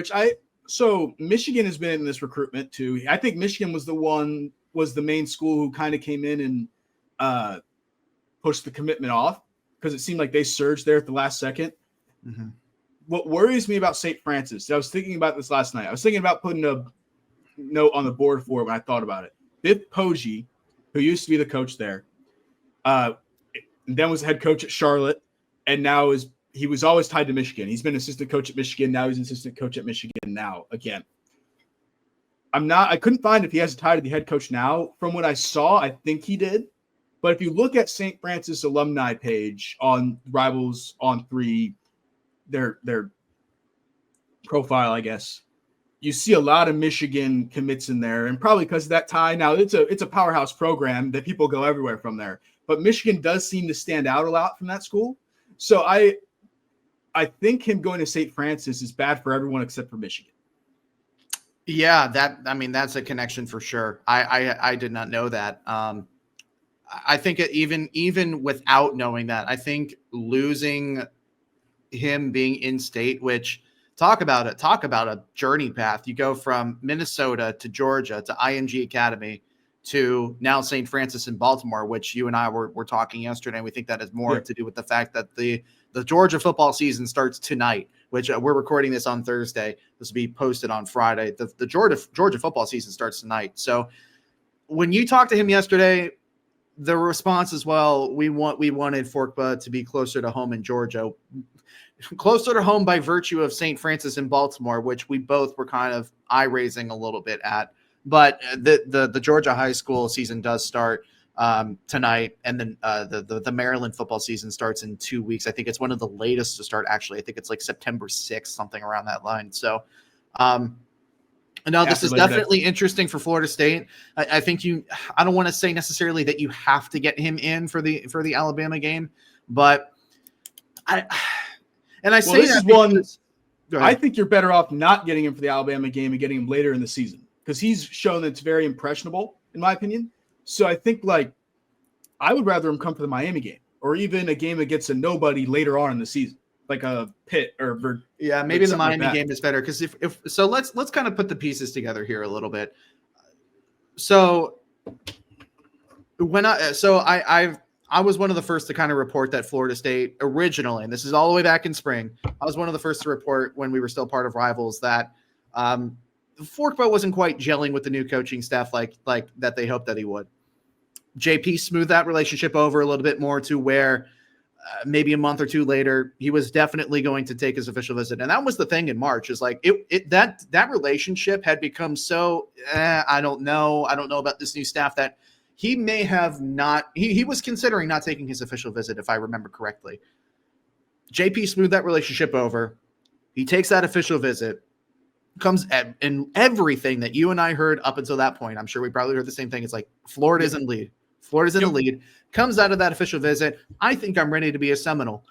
so Michigan has been in this recruitment too. I think Michigan was the main school who kind of came in and pushed the commitment off because it seemed like they surged there at the last second. Mm-hmm. What worries me about St. Francis, I was thinking about this last night. I was thinking about putting a note on the board for it when I thought about it. Biff Poggi, who used to be the coach there, then was the head coach at Charlotte, and now he was always tied to Michigan. He's been assistant coach at Michigan. Now he's assistant coach at Michigan now again. I couldn't find if he has a tie to the head coach now. From what I saw, I think he did. But if you look at St. Francis alumni page on Rivals on 3, their profile, I guess, you see a lot of Michigan commits in there, and probably because of that tie. Now it's a powerhouse program that people go everywhere from there, but Michigan does seem to stand out a lot from that school. So I think him going to St. Francis is bad for everyone except for Michigan. Yeah, that's a connection for sure. I did not know that. I think even without knowing that, I think losing him being in state, which talk about a journey path. You go from Minnesota to Georgia to IMG Academy to now St. Francis in Baltimore, which you and I were talking yesterday. And we think that has more to do with the fact that the Georgia football season starts tonight, which we're recording this on Thursday. This will be posted on Friday. The Georgia football season starts tonight. So when you talked to him yesterday, the response as well, we wanted Forkpa to be closer to home in Georgia, closer to home by virtue of St. Francis in Baltimore, which we both were kind of eye raising a little bit at. But the Georgia high school season does start tonight, and then the Maryland football season starts in 2 weeks. I think it's one of the latest to start. Actually, I think it's like September 6th, something around that line. So. No, this is definitely interesting for Florida State. I think I don't want to say necessarily that you have to get him in for the Alabama game, but I think you're better off not getting him for the Alabama game and getting him later in the season because he's shown that it's very impressionable, in my opinion. So I think I would rather him come for the Miami game or even a game against a nobody later on in the season. Like a Pitt or maybe the Miami game is better because if so, let's kind of put the pieces together here a little bit. So when I was one of the first to kind of report that Florida State originally, and this is all the way back in spring, I was one of the first to report when we were still part of Rivals that Forkpa wasn't quite gelling with the new coaching staff like that they hoped that he would. JP smoothed that relationship over a little bit more to where maybe a month or two later, he was definitely going to take his official visit. And that was the thing in March is that relationship had become so, I don't know about this new staff that he may have not, he was considering not taking his official visit, if I remember correctly. JP smoothed that relationship over. He takes that official visit, comes and everything that you and I heard up until that point, I'm sure we probably heard the same thing. It's like, Florida's in lead. Florida's in the lead. Comes out of that official visit. I think I'm ready to be a Seminole.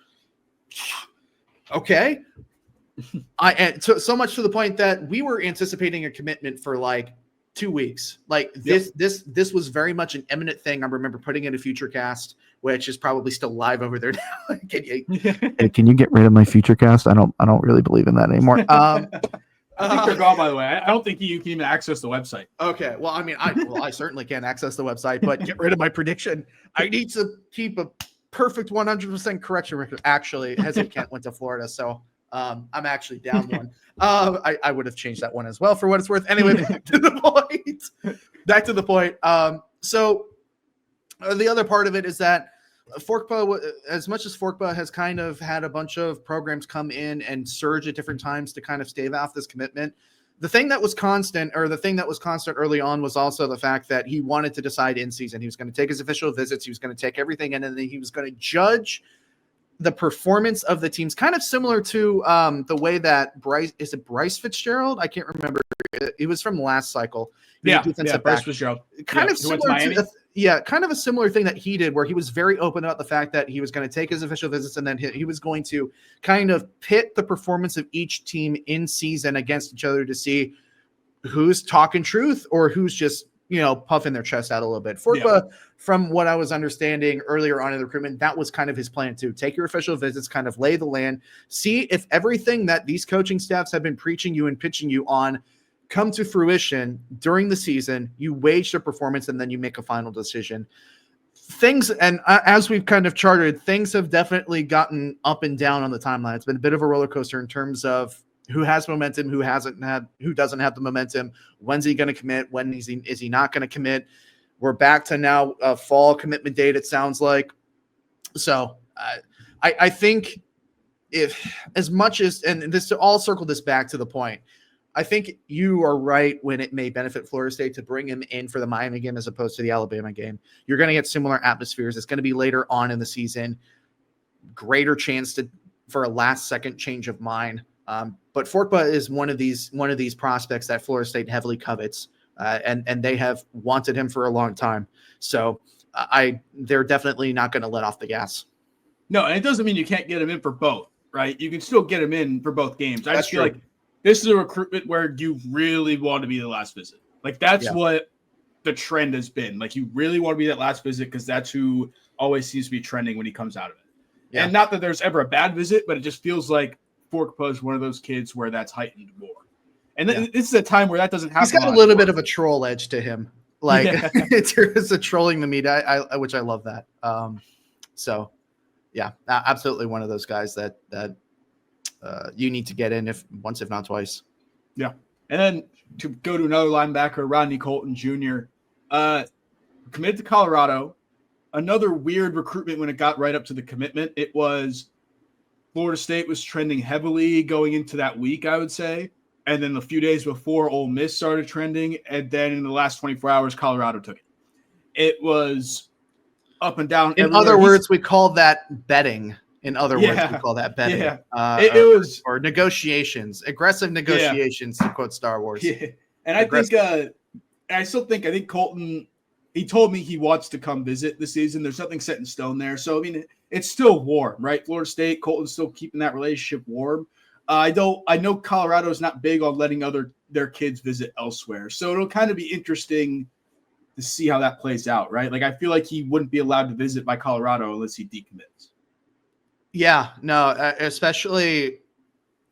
Okay. So much to the point that we were anticipating a commitment for 2 weeks. This was very much an imminent thing. I remember putting in a future cast, which is probably still live over there now. Can you get rid of my future cast? I don't really believe in that anymore. I think they're gone, by the way. I don't think you can even access the website. Okay. Well, I certainly can't access the website, but get rid of my prediction. I need to keep a perfect 100% correction record. Actually, Hezek Kent went to Florida, so I'm actually down one. I would have changed that one as well for what it's worth. Anyway, back to the point. So the other part of it is that Forkpa, as much as Forkpa has kind of had a bunch of programs come in and surge at different times to kind of stave off this commitment, the thing that was constant early on was also the fact that he wanted to decide in season. He was going to take his official visits. He was going to take everything in, and then he was going to judge the performance of the teams, kind of similar to the way that Bryce Fitzgerald? I can't remember. It was from last cycle. Bryce Fitzgerald. Kind of similar kind of a similar thing that he did, where he was very open about the fact that he was going to take his official visits, and then he was going to kind of pit the performance of each team in season against each other to see who's talking truth or who's just puffing their chest out a little bit. Forkpa, from what I was understanding earlier on in the recruitment, that was kind of his plan too. Take your official visits, kind of lay the land, see if everything that these coaching staffs have been preaching you and pitching you on come to fruition during the season. You wage the performance and then you make a final decision. Things, and as we've kind of charted, things have definitely gotten up and down on the timeline. It's been a bit of a roller coaster in terms of who has momentum, who doesn't have the momentum. When's he going to commit? When is he not going to commit? We're back to now a fall commitment date, it sounds like. So I think if as much as, and this to all circle this back to the point, I think you are right when it may benefit Florida State to bring him in for the Miami game as opposed to the Alabama game. You're going to get similar atmospheres. It's going to be later on in the season, greater chance for a last second change of mind. But Forkpa is one of these prospects that Florida State heavily covets, and they have wanted him for a long time. So they're definitely not going to let off the gas. No, and it doesn't mean you can't get him in for both, right? You can still get him in for both games. I just feel like this is a recruitment where you really want to be the last visit. Like that's what the trend has been. Like you really want to be that last visit because that's who always seems to be trending when he comes out of it. Yeah. And not that there's ever a bad visit, but it just feels like Forkpa is one of those kids where that's heightened more. And this is a time where that doesn't happen. He's got a little bit of a troll edge to him. Like it's a trolling the media, which I love that. So yeah, absolutely one of those guys that you need to get in once, if not twice. Yeah. And then to go to another linebacker, Rodney Colton Jr., committed to Colorado. Another weird recruitment when it got right up to the commitment. It was Florida State was trending heavily going into that week, I would say. And then a few days before, Ole Miss started trending. And then in the last 24 hours, Colorado took it. It was up and down. In other words, we call that betting. It was or negotiations, aggressive negotiations, to quote Star Wars. Yeah. And I think Colton, he told me he wants to come visit this season. There's nothing set in stone there. So, I mean, it's still warm, right? Florida State, Colton's still keeping that relationship warm. I know Colorado is not big on letting their kids visit elsewhere. So it'll kind of be interesting to see how that plays out, right? Like, I feel like he wouldn't be allowed to visit by Colorado unless he decommits. Yeah, no, especially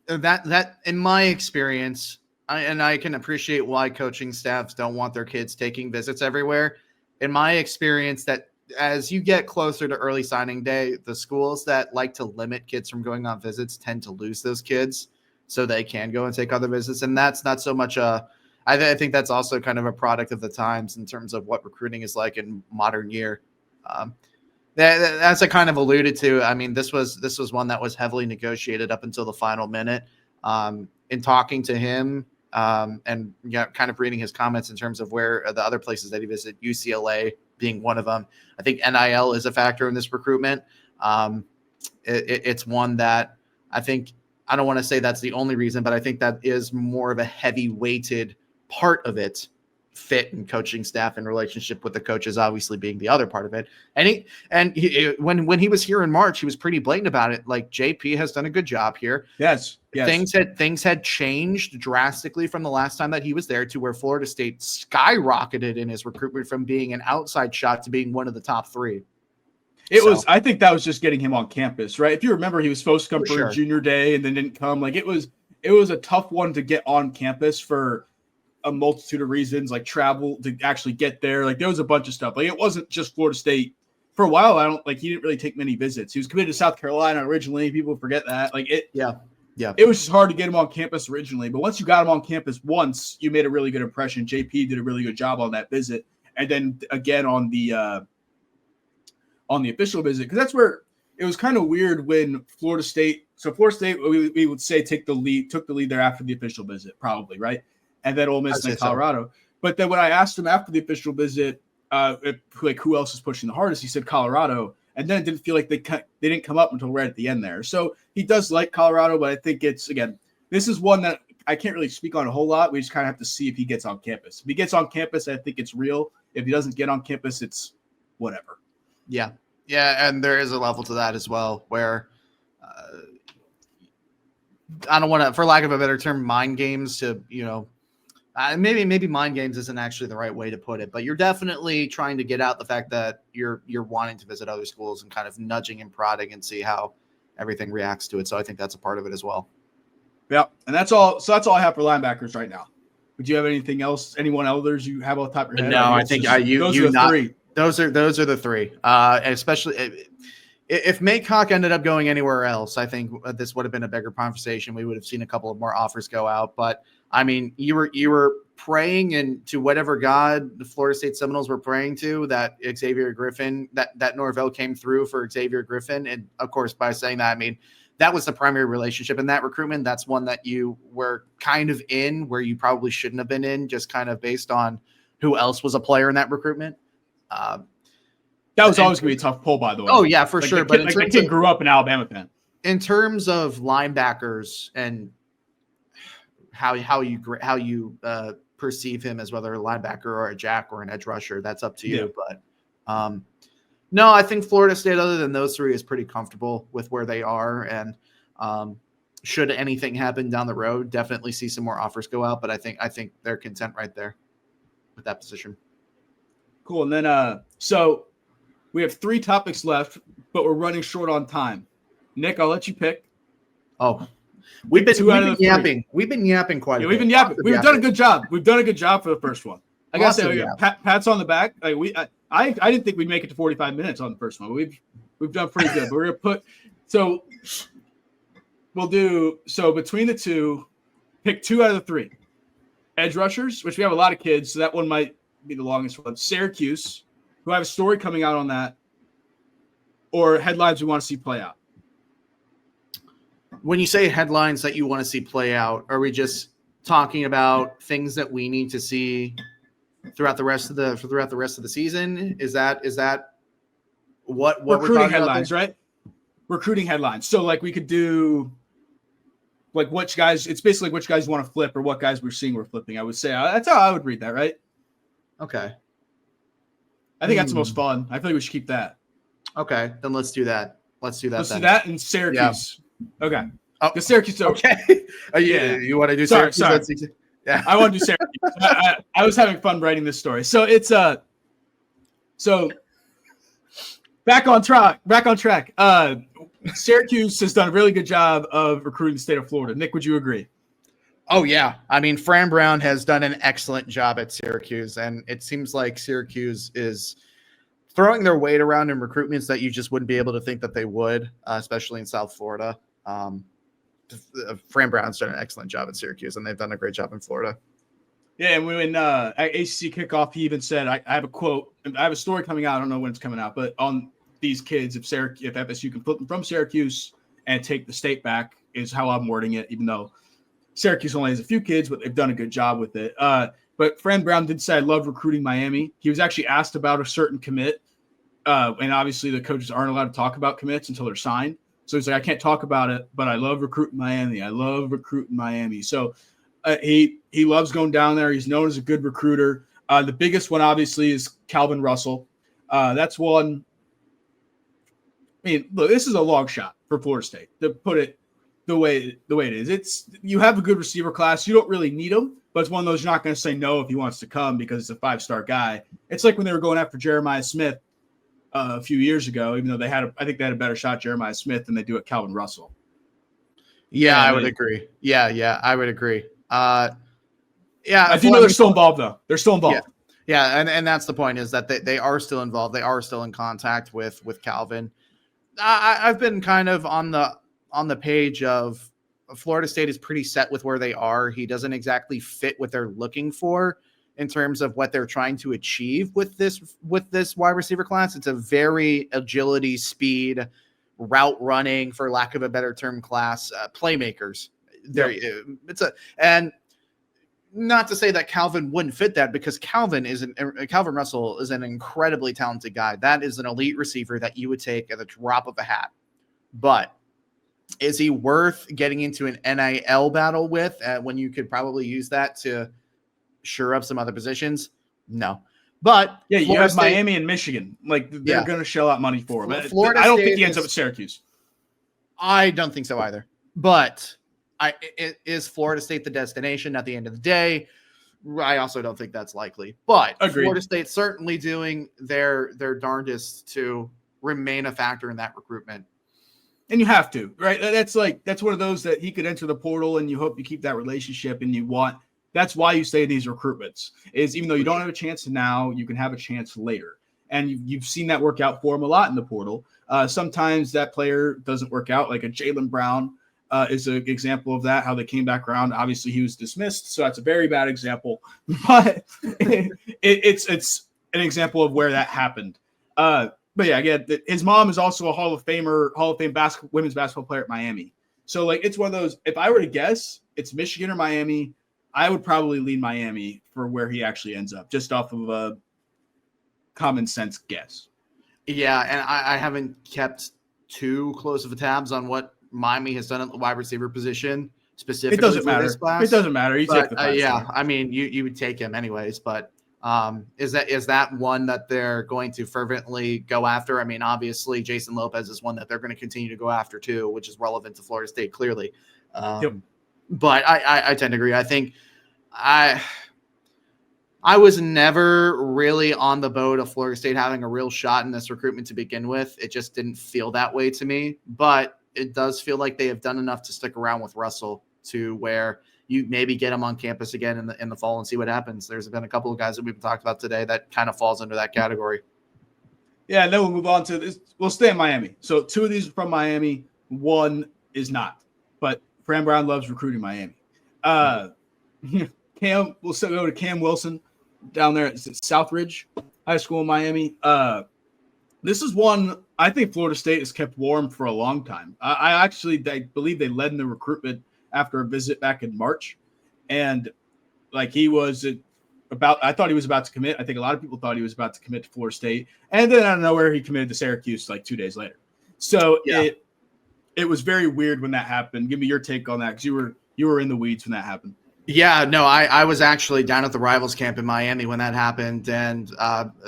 that in my experience, I can appreciate why coaching staffs don't want their kids taking visits everywhere. In my experience, that as you get closer to early signing day, the schools that like to limit kids from going on visits tend to lose those kids so they can go and take other visits. And that's not so much I think that's also kind of a product of the times in terms of what recruiting is like in modern year. As I kind of alluded to, I mean, this was one that was heavily negotiated up until the final minute. In talking to him and kind of reading his comments in terms of where the other places that he visited, UCLA being one of them. I think NIL is a factor in this recruitment. It's one that I think, I don't want to say that's the only reason, but I think that is more of a heavy weighted part of it. Fit and coaching staff and relationship with the coaches obviously being the other part of it. And when he was here in March, he was pretty blatant about it. Like, JP has done a good job here. Yes. Things had changed drastically from the last time that he was there to where Florida State skyrocketed in his recruitment from being an outside shot to being one of the top three. I think that was just getting him on campus, right? If you remember, he was supposed to come for junior day and then didn't come. Like, it was a tough one to get on campus for a multitude of reasons, like travel to actually get there. Like, there was a bunch of stuff. Like, it wasn't just Florida State. For a while, he didn't really take many visits. He was committed to South Carolina originally. People forget that. It was just hard to get him on campus originally. But once you got him on campus once, you made a really good impression. JP did a really good job on that visit. And then again on the official visit, because that's where it was kind of weird when Florida State. So Florida State, we would say took the lead there after the official visit, probably, right? And then Ole Miss and Colorado. So. But then when I asked him after the official visit, who else is pushing the hardest, he said Colorado. And then it didn't feel like they didn't come up until right at the end there. So he does like Colorado, but I think this is one that I can't really speak on a whole lot. We just kind of have to see if he gets on campus. If he gets on campus, I think it's real. If he doesn't get on campus, it's whatever. Yeah. Yeah, and there is a level to that as well where I don't want to, for lack of a better term, mind games to, Maybe mind games isn't actually the right way to put it, but you're definitely trying to get out the fact that you're wanting to visit other schools and kind of nudging and prodding and see how everything reacts to it. So I think that's a part of it as well. Yeah, and that's all. So that's all I have for linebackers right now. Would you have anything else? Anyone others you have on top of your head? No, I think those are the three. Those are the three. And especially if Maycock ended up going anywhere else, I think this would have been a bigger conversation. We would have seen a couple of more offers go out. But I mean, you were praying and to whatever God the Florida State Seminoles were praying to that Xavier Griffin, that Norvell came through for Xavier Griffin. And of course, by saying that, I mean, that was the primary relationship in that recruitment. That's one that you were kind of in where you probably shouldn't have been in, just kind of based on who else was a player in that recruitment. That was always going to be a tough pull, by the way. Oh, yeah, for sure. But the kid grew up an Alabama fan. In terms of linebackers and how you perceive him as whether a linebacker or a jack or an edge rusher, that's up to you. Yeah. But no, I think Florida State, other than those three, is pretty comfortable with where they are. And should anything happen down the road, definitely see some more offers go out. But I think they're content right there with that position. Cool. And then so we have 3 topics left, but we're running short on time. Nick, I'll let you pick. Oh, we've been yapping. We've been yapping quite a bit. We've been yapping. We've done a good job. We've done a good job for the first one. I gotta say, Pat's on the back. Like I didn't think we'd make it to 45 minutes on the first one. We've done pretty good. But we're gonna we'll do between the two, pick 2 out of the 3. Edge rushers, which we have a lot of kids, so that one might be the longest one. Syracuse, who have a story coming out on that, or headlines we want to see play out. When you say headlines that you want to see play out, are we just talking about things that we need to see throughout the rest of the season? Is that what recruiting headlines, right? Recruiting headlines. So like we could do like which guys, it's basically which guys want to flip or what guys we're seeing we're flipping. I would say that's how I would read that, right? Okay. I think that's the most fun. I feel like we should keep that. Okay, then let's do that. Let's do that in Syracuse. Yeah. Okay. Oh, the Syracuse. Okay. You want to do Syracuse? Sorry. Yeah, I want to do Syracuse. I was having fun writing this story. So it's back on track. Syracuse has done a really good job of recruiting the state of Florida. Nick, would you agree? Oh, yeah. I mean, Fran Brown has done an excellent job at Syracuse, and it seems like Syracuse is throwing their weight around in recruitments that you just wouldn't be able to think that they would, especially in South Florida. Fran Brown's done an excellent job at Syracuse, and they've done a great job in Florida. Yeah, and when at ACC kickoff, he even said, I have a quote. I have a story coming out. I don't know when it's coming out, but on these kids, if FSU can flip them from Syracuse and take the state back is how I'm wording it, even though Syracuse only has a few kids, but they've done a good job with it. But Fran Brown did say, I love recruiting Miami. He was actually asked about a certain commit. And obviously the coaches aren't allowed to talk about commits until they're signed. So he's like, I can't talk about it, but I love recruiting Miami. So he loves going down there. He's known as a good recruiter. The biggest one, obviously, is Calvin Russell. That's one. I mean, look, this is a long shot for Florida State to put it the way it is. You have a good receiver class. You don't really need him, but it's one of those you're not going to say no if he wants to come because it's a 5-star guy. It's like when they were going after Jeremiah Smith a few years ago, even though I think they had a better shot at Jeremiah Smith than they do at Calvin Russell. Yeah, I would agree. Yeah, I would agree. I do know they're still involved, though. They're still involved. Yeah, and that's the point is that they are still involved. They are still in contact with Calvin. I've been kind of on the page of Florida State is pretty set with where they are. He doesn't exactly fit what they're looking for in terms of what they're trying to achieve with this wide receiver class. It's a very agility, speed, route running, for lack of a better term, class, playmakers. And not to say that Calvin wouldn't fit that, because Calvin Russell is an incredibly talented guy. That is an elite receiver that you would take at the drop of a hat. But is he worth getting into an NIL battle with when you could probably use that to shore up some other positions? No. But yeah, you have Miami and Michigan. Like, they're going to shell out money for him. I don't think he ends up at Syracuse. I don't think so either. But is Florida State the destination at the end of the day? I also don't think that's likely. But Agreed. Florida State's certainly doing their darndest to remain a factor in that recruitment. And you have to, right? That's one of those that he could enter the portal and you hope you keep that relationship and that's why you stay in these recruitments is even though you don't have a chance now, you can have a chance later. And you've seen that work out for him a lot in the portal. Sometimes that player doesn't work out, like a Jaylen Brown is an example of that, how they came back around. Obviously, he was dismissed, so that's a very bad example. But it's an example of where that happened. But yeah, again, his mom is also a Hall of Fame women's basketball player at Miami. So it's one of those. If I were to guess, it's Michigan or Miami. I would probably lean Miami for where he actually ends up, just off of a common sense guess. Yeah, and I haven't kept too close of a tabs on what Miami has done at the wide receiver position specifically. It doesn't matter. This class. It doesn't matter. You take the class. Yeah, I mean, you would take him anyways, but is that one that they're going to fervently go after? I mean, obviously, Jason Lopez is one that they're going to continue to go after too, which is relevant to Florida State clearly. Yep. But I tend to agree. I think I was never really on the boat of Florida State having a real shot in this recruitment to begin with. It just didn't feel that way to me. But it does feel like they have done enough to stick around with Russell to where you maybe get him on campus again in the fall and see what happens. There's been a couple of guys that we've talked about today that kind of falls under that category. Yeah, and then we'll move on to this. We'll stay in Miami. So 2 of these are from Miami. 1 is not. But Fran Brown loves recruiting Miami. We'll still go to Cam Wilson down there at Southridge High School in Miami. This is one I think Florida State has kept warm for a long time. I believe they led in the recruitment after a visit back in March. And I thought he was about to commit. I think a lot of people thought he was about to commit to Florida State. And then out of nowhere, he committed to Syracuse 2 days later. So yeah. It was very weird when that happened. Give me your take on that because you were in the weeds when that happened. Yeah, no, I was actually down at the Rivals camp in Miami when that happened, and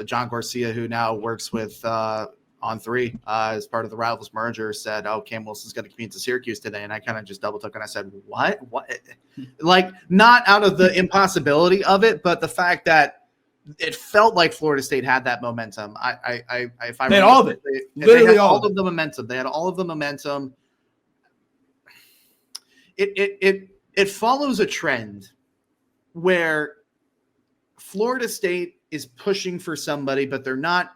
John Garcia, who now works with On3 as part of the Rivals merger, said, "Oh, Cam Wilson's going to commute to Syracuse today," and I kind of just double took and I said, "What? Not out of the impossibility of it, but the fact that it felt like Florida State had that momentum. They had all of it. They had all of the momentum. They had all of the momentum. It follows a trend where Florida State is pushing for somebody, but they're not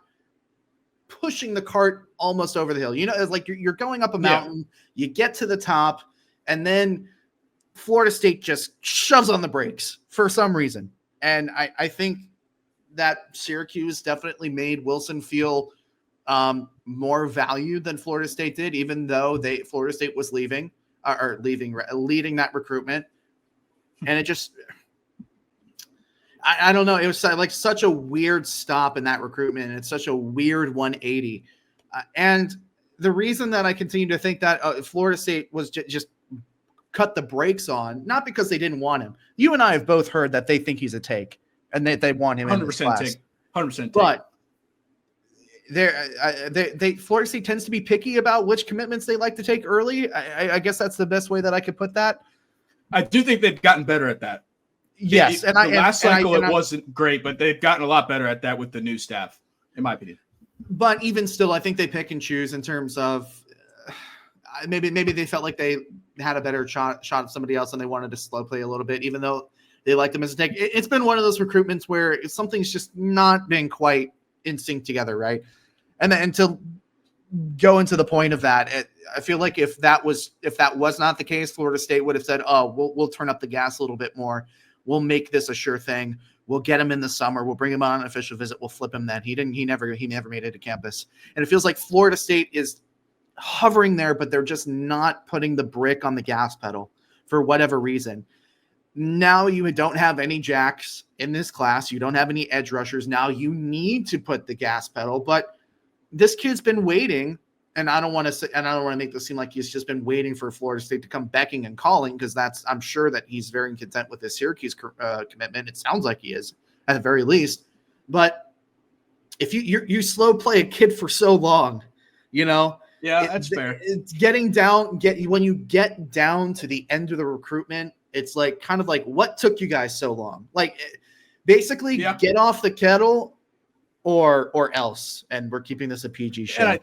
pushing the cart almost over the hill. It's like you're going up a mountain, you get to the top, and then Florida State just shoves on the brakes for some reason. And I think that Syracuse definitely made Wilson feel more valued than Florida State did, even though Florida State was leading that recruitment. And it just, I don't know. It was like such a weird stop in that recruitment. And it's such a weird 180. And the reason that I continue to think that Florida State was just cut the brakes on, not because they didn't want him. You and I have both heard that they think he's a take and they want him in this class. Take. 100% take. But Florida State tends to be picky about which commitments they like to take early. I guess that's the best way that I could put that. I do think they've gotten better at that. Yes, last cycle it wasn't great, but they've gotten a lot better at that with the new staff, in my opinion. But even still, I think they pick and choose in terms of maybe they felt like they had a better shot of somebody else and they wanted to slow play a little bit, even though they liked them as a take. It's been one of those recruitments where something's just not been quite in sync together, right? And to go into the point of that, I feel like if that was not the case, Florida State would have said, "Oh, we'll turn up the gas a little bit more. We'll make this a sure thing. We'll get him in the summer. We'll bring him on an official visit. We'll flip him then." He never made it to campus. And it feels like Florida State is hovering there, but they're just not putting the brick on the gas pedal for whatever reason. Now you don't have any jacks in this class. You don't have any edge rushers. Now you need to put the gas pedal, but this kid's been waiting, and I don't want to make this seem like he's just been waiting for Florida State to come becking and calling, because I'm sure that he's very content with his Syracuse commitment. It sounds like he is at the very least. But if you slow play a kid for so long, that's fair. It's when you get down to the end of the recruitment It's like kind of like, what took you guys so long? Like, basically, get off the kettle or else. And we're keeping this a PG show.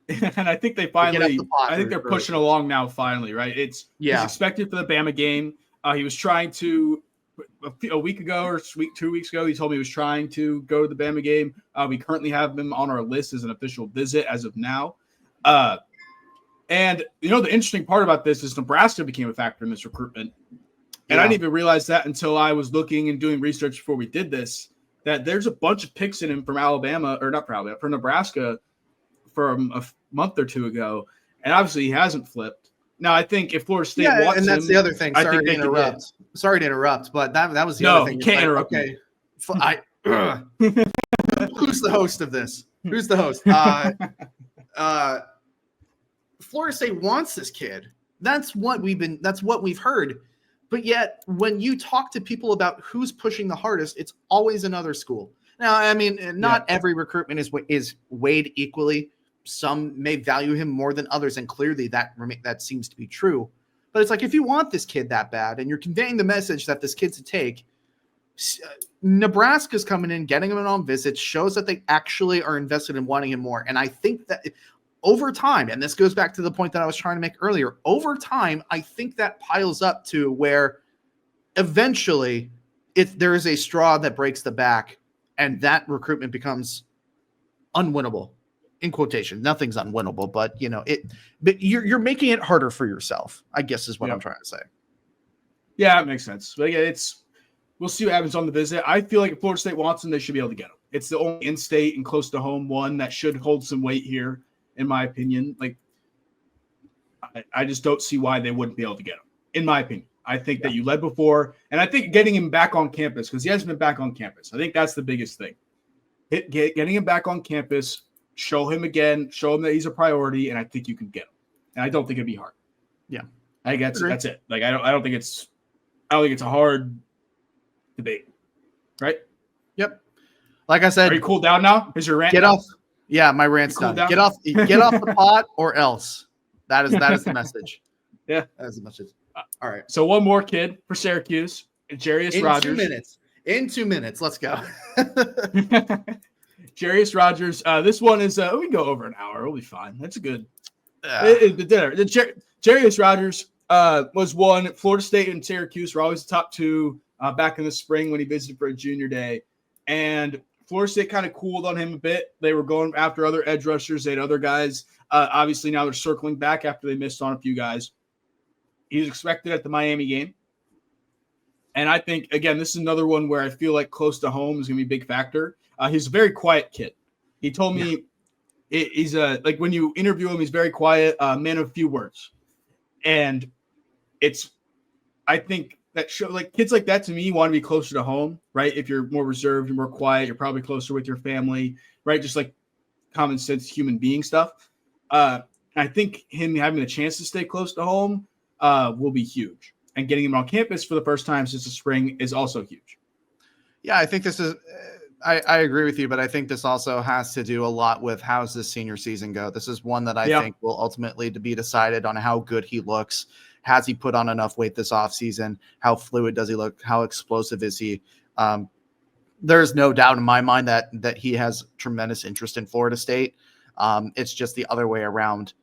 And I think they finally, I think they're pushing along now. Finally, right? He's expected for the Bama game. He was trying to a week ago or 2 weeks ago. He told me he was trying to go to the Bama game. We currently have him on our list as an official visit as of now. And the interesting part about this is Nebraska became a factor in this recruitment. And I didn't even realize that until I was looking and doing research before we did this, that there's a bunch of picks in him from from Nebraska from a month or two ago. And obviously he hasn't flipped. Now, I think if Florida State wants and that's him, the other thing. Sorry to interrupt, but that was the other thing. You can't interrupt. Okay. Who's the host of this? Who's the host? Florida State wants this kid. That's what we've heard. But yet, when you talk to people about who's pushing the hardest, it's always another school. Now, I mean, not every recruitment is weighed equally. Some may value him more than others, and clearly that seems to be true. But it's like, if you want this kid that bad, and you're conveying the message that this kid's a take, Nebraska's coming in, getting him on visits, shows that they actually are invested in wanting him more. And I think that over time, and this goes back to the point that I was trying to make earlier, over time, I think that piles up to where eventually there is a straw that breaks the back, and that recruitment becomes unwinnable. In quotation, nothing's unwinnable, but but you're making it harder for yourself, I guess is what I'm trying to say. Yeah, it makes sense. But again, we'll see what happens on the visit. I feel like if Florida State wants him, they should be able to get him. It's the only in-state and close to home one that should hold some weight here, in my opinion. Like, I just don't see why they wouldn't be able to get him, in my opinion. I think that you led before, and I think getting him back on campus, because he hasn't been back on campus. I think that's the biggest thing. Getting him back on campus, show him again, show him that he's a priority, and I think you can get him. And I don't think it'd be hard. Yeah, I think that's it. Like, I don't think it's a hard debate, right? Yep. Like I said, are you cooled down now? Is your rant get down? off? Yeah, my rant's done. Get off the pot or else. That is the message. Yeah, that is the message. All right. So one more kid for Syracuse, Jarius Rodgers. 2 minutes. In 2 minutes, let's go. Jarius Rodgers. This one is we can go over an hour. We'll be fine. That's a good. Jarius Rodgers was one. Florida State and Syracuse were always the top two back in the spring when he visited for a junior day, and Florida State kind of cooled on him a bit. They were going after other edge rushers. They had other guys. Obviously, now they're circling back after they missed on a few guys. He's expected at the Miami game. And I think, again, this is another one where I feel like close to home is going to be a big factor. He's a very quiet kid. He told me he's like when you interview him, he's very quiet, man of few words. And I think that like kids like that to me want to be closer to home, right? If you're more reserved, you're more quiet, you're probably closer with your family, right? Just like common sense human being stuff. I think him having the chance to stay close to home will be huge. And getting him on campus for the first time since the spring is also huge. Yeah, I think this is I agree with you, but I think this also has to do a lot with how's this senior season go. This is one that I think will ultimately be decided on how good he looks. Has he put on enough weight this offseason? How fluid does he look? How explosive is he? There's no doubt in my mind that he has tremendous interest in Florida State. It's just the other way around.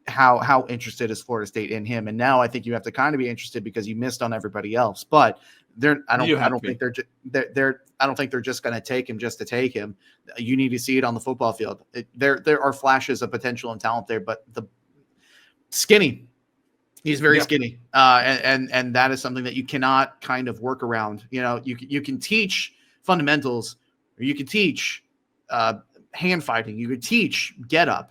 How interested is Florida State in him? And now I think you have to kind of be interested because you missed on everybody else. But I don't think they're just going to take him just to take him. You need to see it on the football field. There are flashes of potential and talent there, but the skinny. He's very skinny, and that is something that you cannot kind of work around. You can teach fundamentals, or you can teach hand fighting. You could teach get up.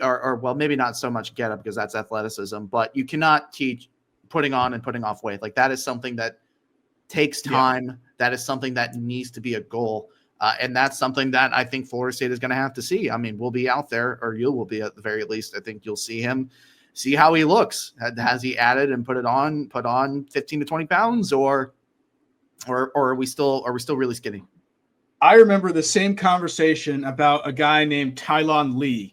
Well, maybe not so much get up because that's athleticism, but you cannot teach putting on and putting off weight. Like that is something that takes time. Yeah. That is something that needs to be a goal. And that's something that I think Florida State is going to have to see. I mean, we'll be out there, or you will be at the very least. I think you'll see him, see how he looks. Has he added and put on 15 to 20 pounds or are we still really skinny? I remember the same conversation about a guy named Tylon Lee.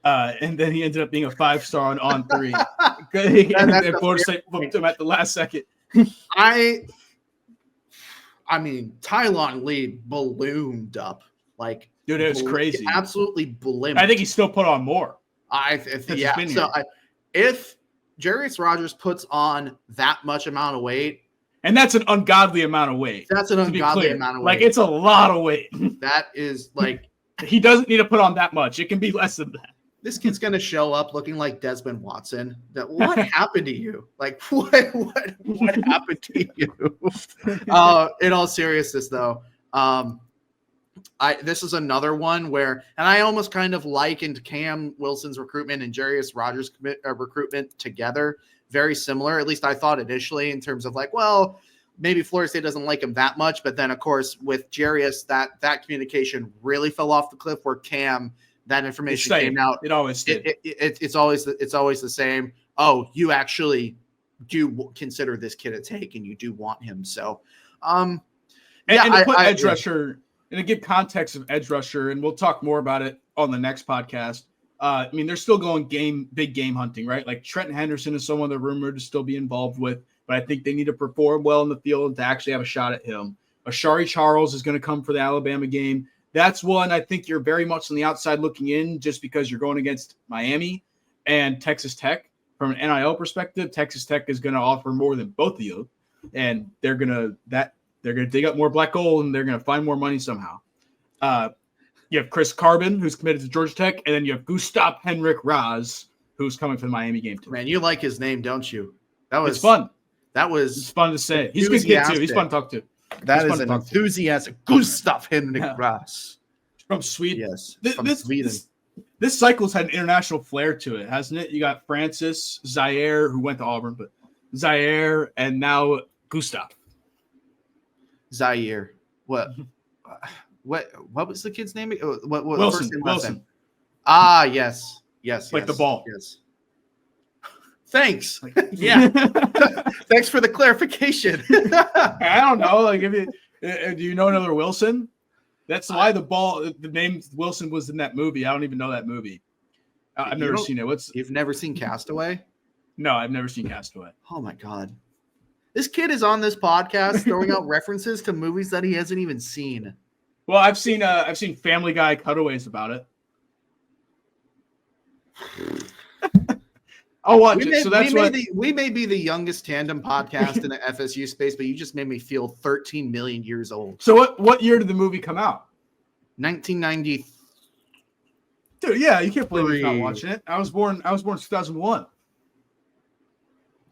And then he ended up being a 5-star on 3. And Florida State booked him at the last second. I mean, Tylon Lee ballooned up. Like, dude, it was crazy. Absolutely ballooned. I think he still put on more. If Jarius Rodgers puts on that much amount of weight, and that's an ungodly amount of weight. That's an ungodly amount of weight. Like, it's a lot of weight. That is like he doesn't need to put on that much. It can be less than that. This kid's gonna show up looking like Desmond Watson. What happened to you? Like what happened to you? In all seriousness, though, this is another one where, and I almost kind of likened Cam Wilson's recruitment and Jarius Rodgers' recruitment together. Very similar, at least I thought initially, in terms of like, well, maybe Florida State doesn't like him that much, but then of course with Jarius, that communication really fell off the cliff. Where Cam, that information came out. It always did. It's always the same. Oh, you actually do consider this kid a take, and you do want him. So, and to put edge rusher, and to give context of edge rusher, and we'll talk more about it on the next podcast. I mean, they're still going big game hunting, right? Like Trenton Henderson is someone they're rumored to still be involved with, but I think they need to perform well in the field to actually have a shot at him. Ashari Charles is going to come for the Alabama game. That's one I think you're very much on the outside looking in, just because you're going against Miami and Texas Tech. From an NIL perspective, Texas Tech is going to offer more than both of you, and they're going to dig up more black gold, and they're going to find more money somehow. You have Chris Carbon, who's committed to Georgia Tech, and then you have Gustav Henrik Raz, who's coming for the Miami game too. Man, you like his name, don't you? It's fun. It's fun to say. He's a good kid too. He's fun to talk to. That is an enthusiastic Gustav Henrik Raz. From Sweden. Yes, from Sweden. This cycle's had an international flair to it, hasn't it? You got Francis, Zaire, who went to Auburn, but Zaire, and now Gustav. Zaire. What was the kid's name? What Wilson. First name, last name? Ah, yes. Like the ball. Yes. Thanks. Yeah. Thanks for the clarification. I don't know. Like, do you know another Wilson? That's why the name Wilson was in that movie. I don't even know that movie. I've never seen it. You've never seen Castaway? No, I've never seen Castaway. Oh my God. This kid is on this podcast throwing out references to movies that he hasn't even seen. Well, I've seen Family Guy cutaways about it. I'll watch it. So that's we may be the youngest tandem podcast in the FSU space, but you just made me feel 13 million years old. So what year did the movie come out? 1990. Dude, yeah, you can't blame me for not watching it. I was born 2001.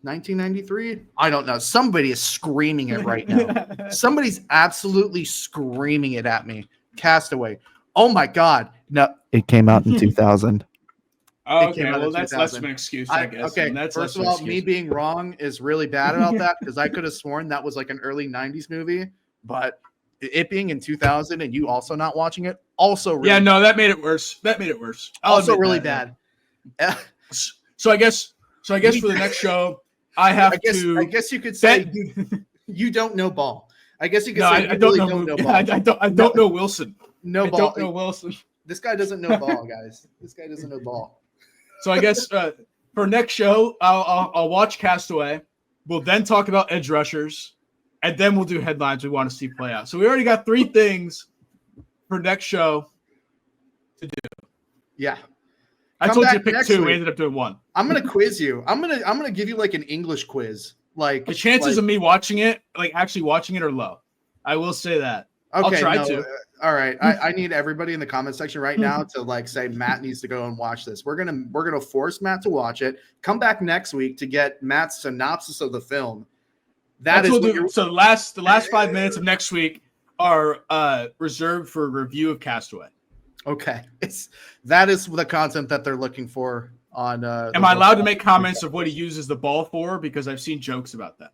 1993? I don't know. Somebody is screaming it right now. Somebody's absolutely screaming it at me. Castaway. Oh my God. No. It came out in 2000. Okay, well, that's less of an excuse, I guess. Okay, first of all, me being wrong is really bad about that, because I could have sworn that was like an early 90s movie, but it being in 2000 and you also not watching it, also really bad. No, that made it worse. Also really bad. So I guess for the next show, I guess you could say you don't know ball. I guess you could say I don't know ball. I don't know Wilson. No ball. I don't know Wilson. This guy doesn't know ball, guys. This guy doesn't know ball. So I guess for next show, I'll watch Castaway. We'll then talk about edge rushers, and then we'll do headlines we want to see play out. So we already got 3 things for next show to do. Yeah. I told you to pick 2. We ended up doing 1. I'm gonna quiz you. I'm gonna give you like an English quiz. Like the chances of me watching it, like actually watching it, are low. I will say that. Okay, I'll try to. All right. I need everybody in the comment section right now to like say Matt needs to go and watch this. We're gonna force Matt to watch it. Come back next week to get Matt's synopsis of the film. That's what we'll do. So the last 5 minutes of next week are reserved for a review of Castaway. Okay. That is the content that they're looking for on Am I allowed to make comments of what he uses the ball for? Because I've seen jokes about that.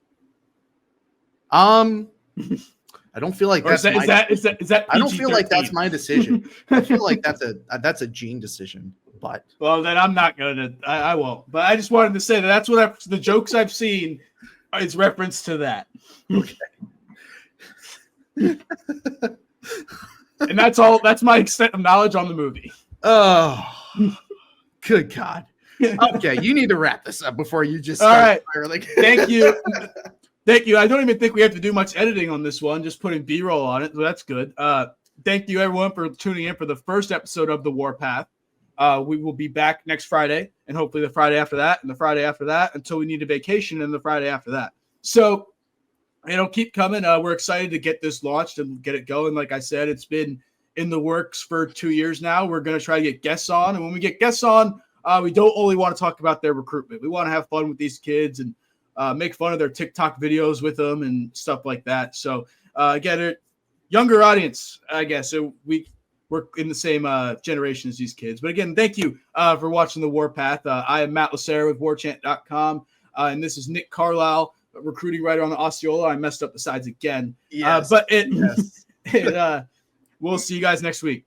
I don't feel like that's is that I don't feel like that's my decision. I feel like that's a Gene decision. But well, then I'm not gonna. I won't. But I just wanted to say that's what the jokes I've seen is reference to that. Okay. And that's all. That's my extent of knowledge on the movie. Oh, good God. Okay, you need to wrap this up before you just start. All right. spiraling. Thank you. Thank you. I don't even think we have to do much editing on this one, just putting B-roll on it. So that's good. Thank you, everyone, for tuning in for the first episode of The Warpath. We will be back next Friday, and hopefully the Friday after that, and the Friday after that, until we need a vacation, and the Friday after that. So, keep coming. We're excited to get this launched and get it going. Like I said, it's been in the works for 2 years now. We're going to try to get guests on, and when we get guests on, we don't only want to talk about their recruitment. We want to have fun with these kids and make fun of their TikTok videos with them and stuff like that. So, again, younger audience, I guess. So we're in the same generation as these kids. But again, thank you for watching The Warpath. I am Matt Lacerra with Warchant.com, and this is Nick Carlisle, recruiting writer on the Osceola. I messed up the sides again. Yes. We'll see you guys next week.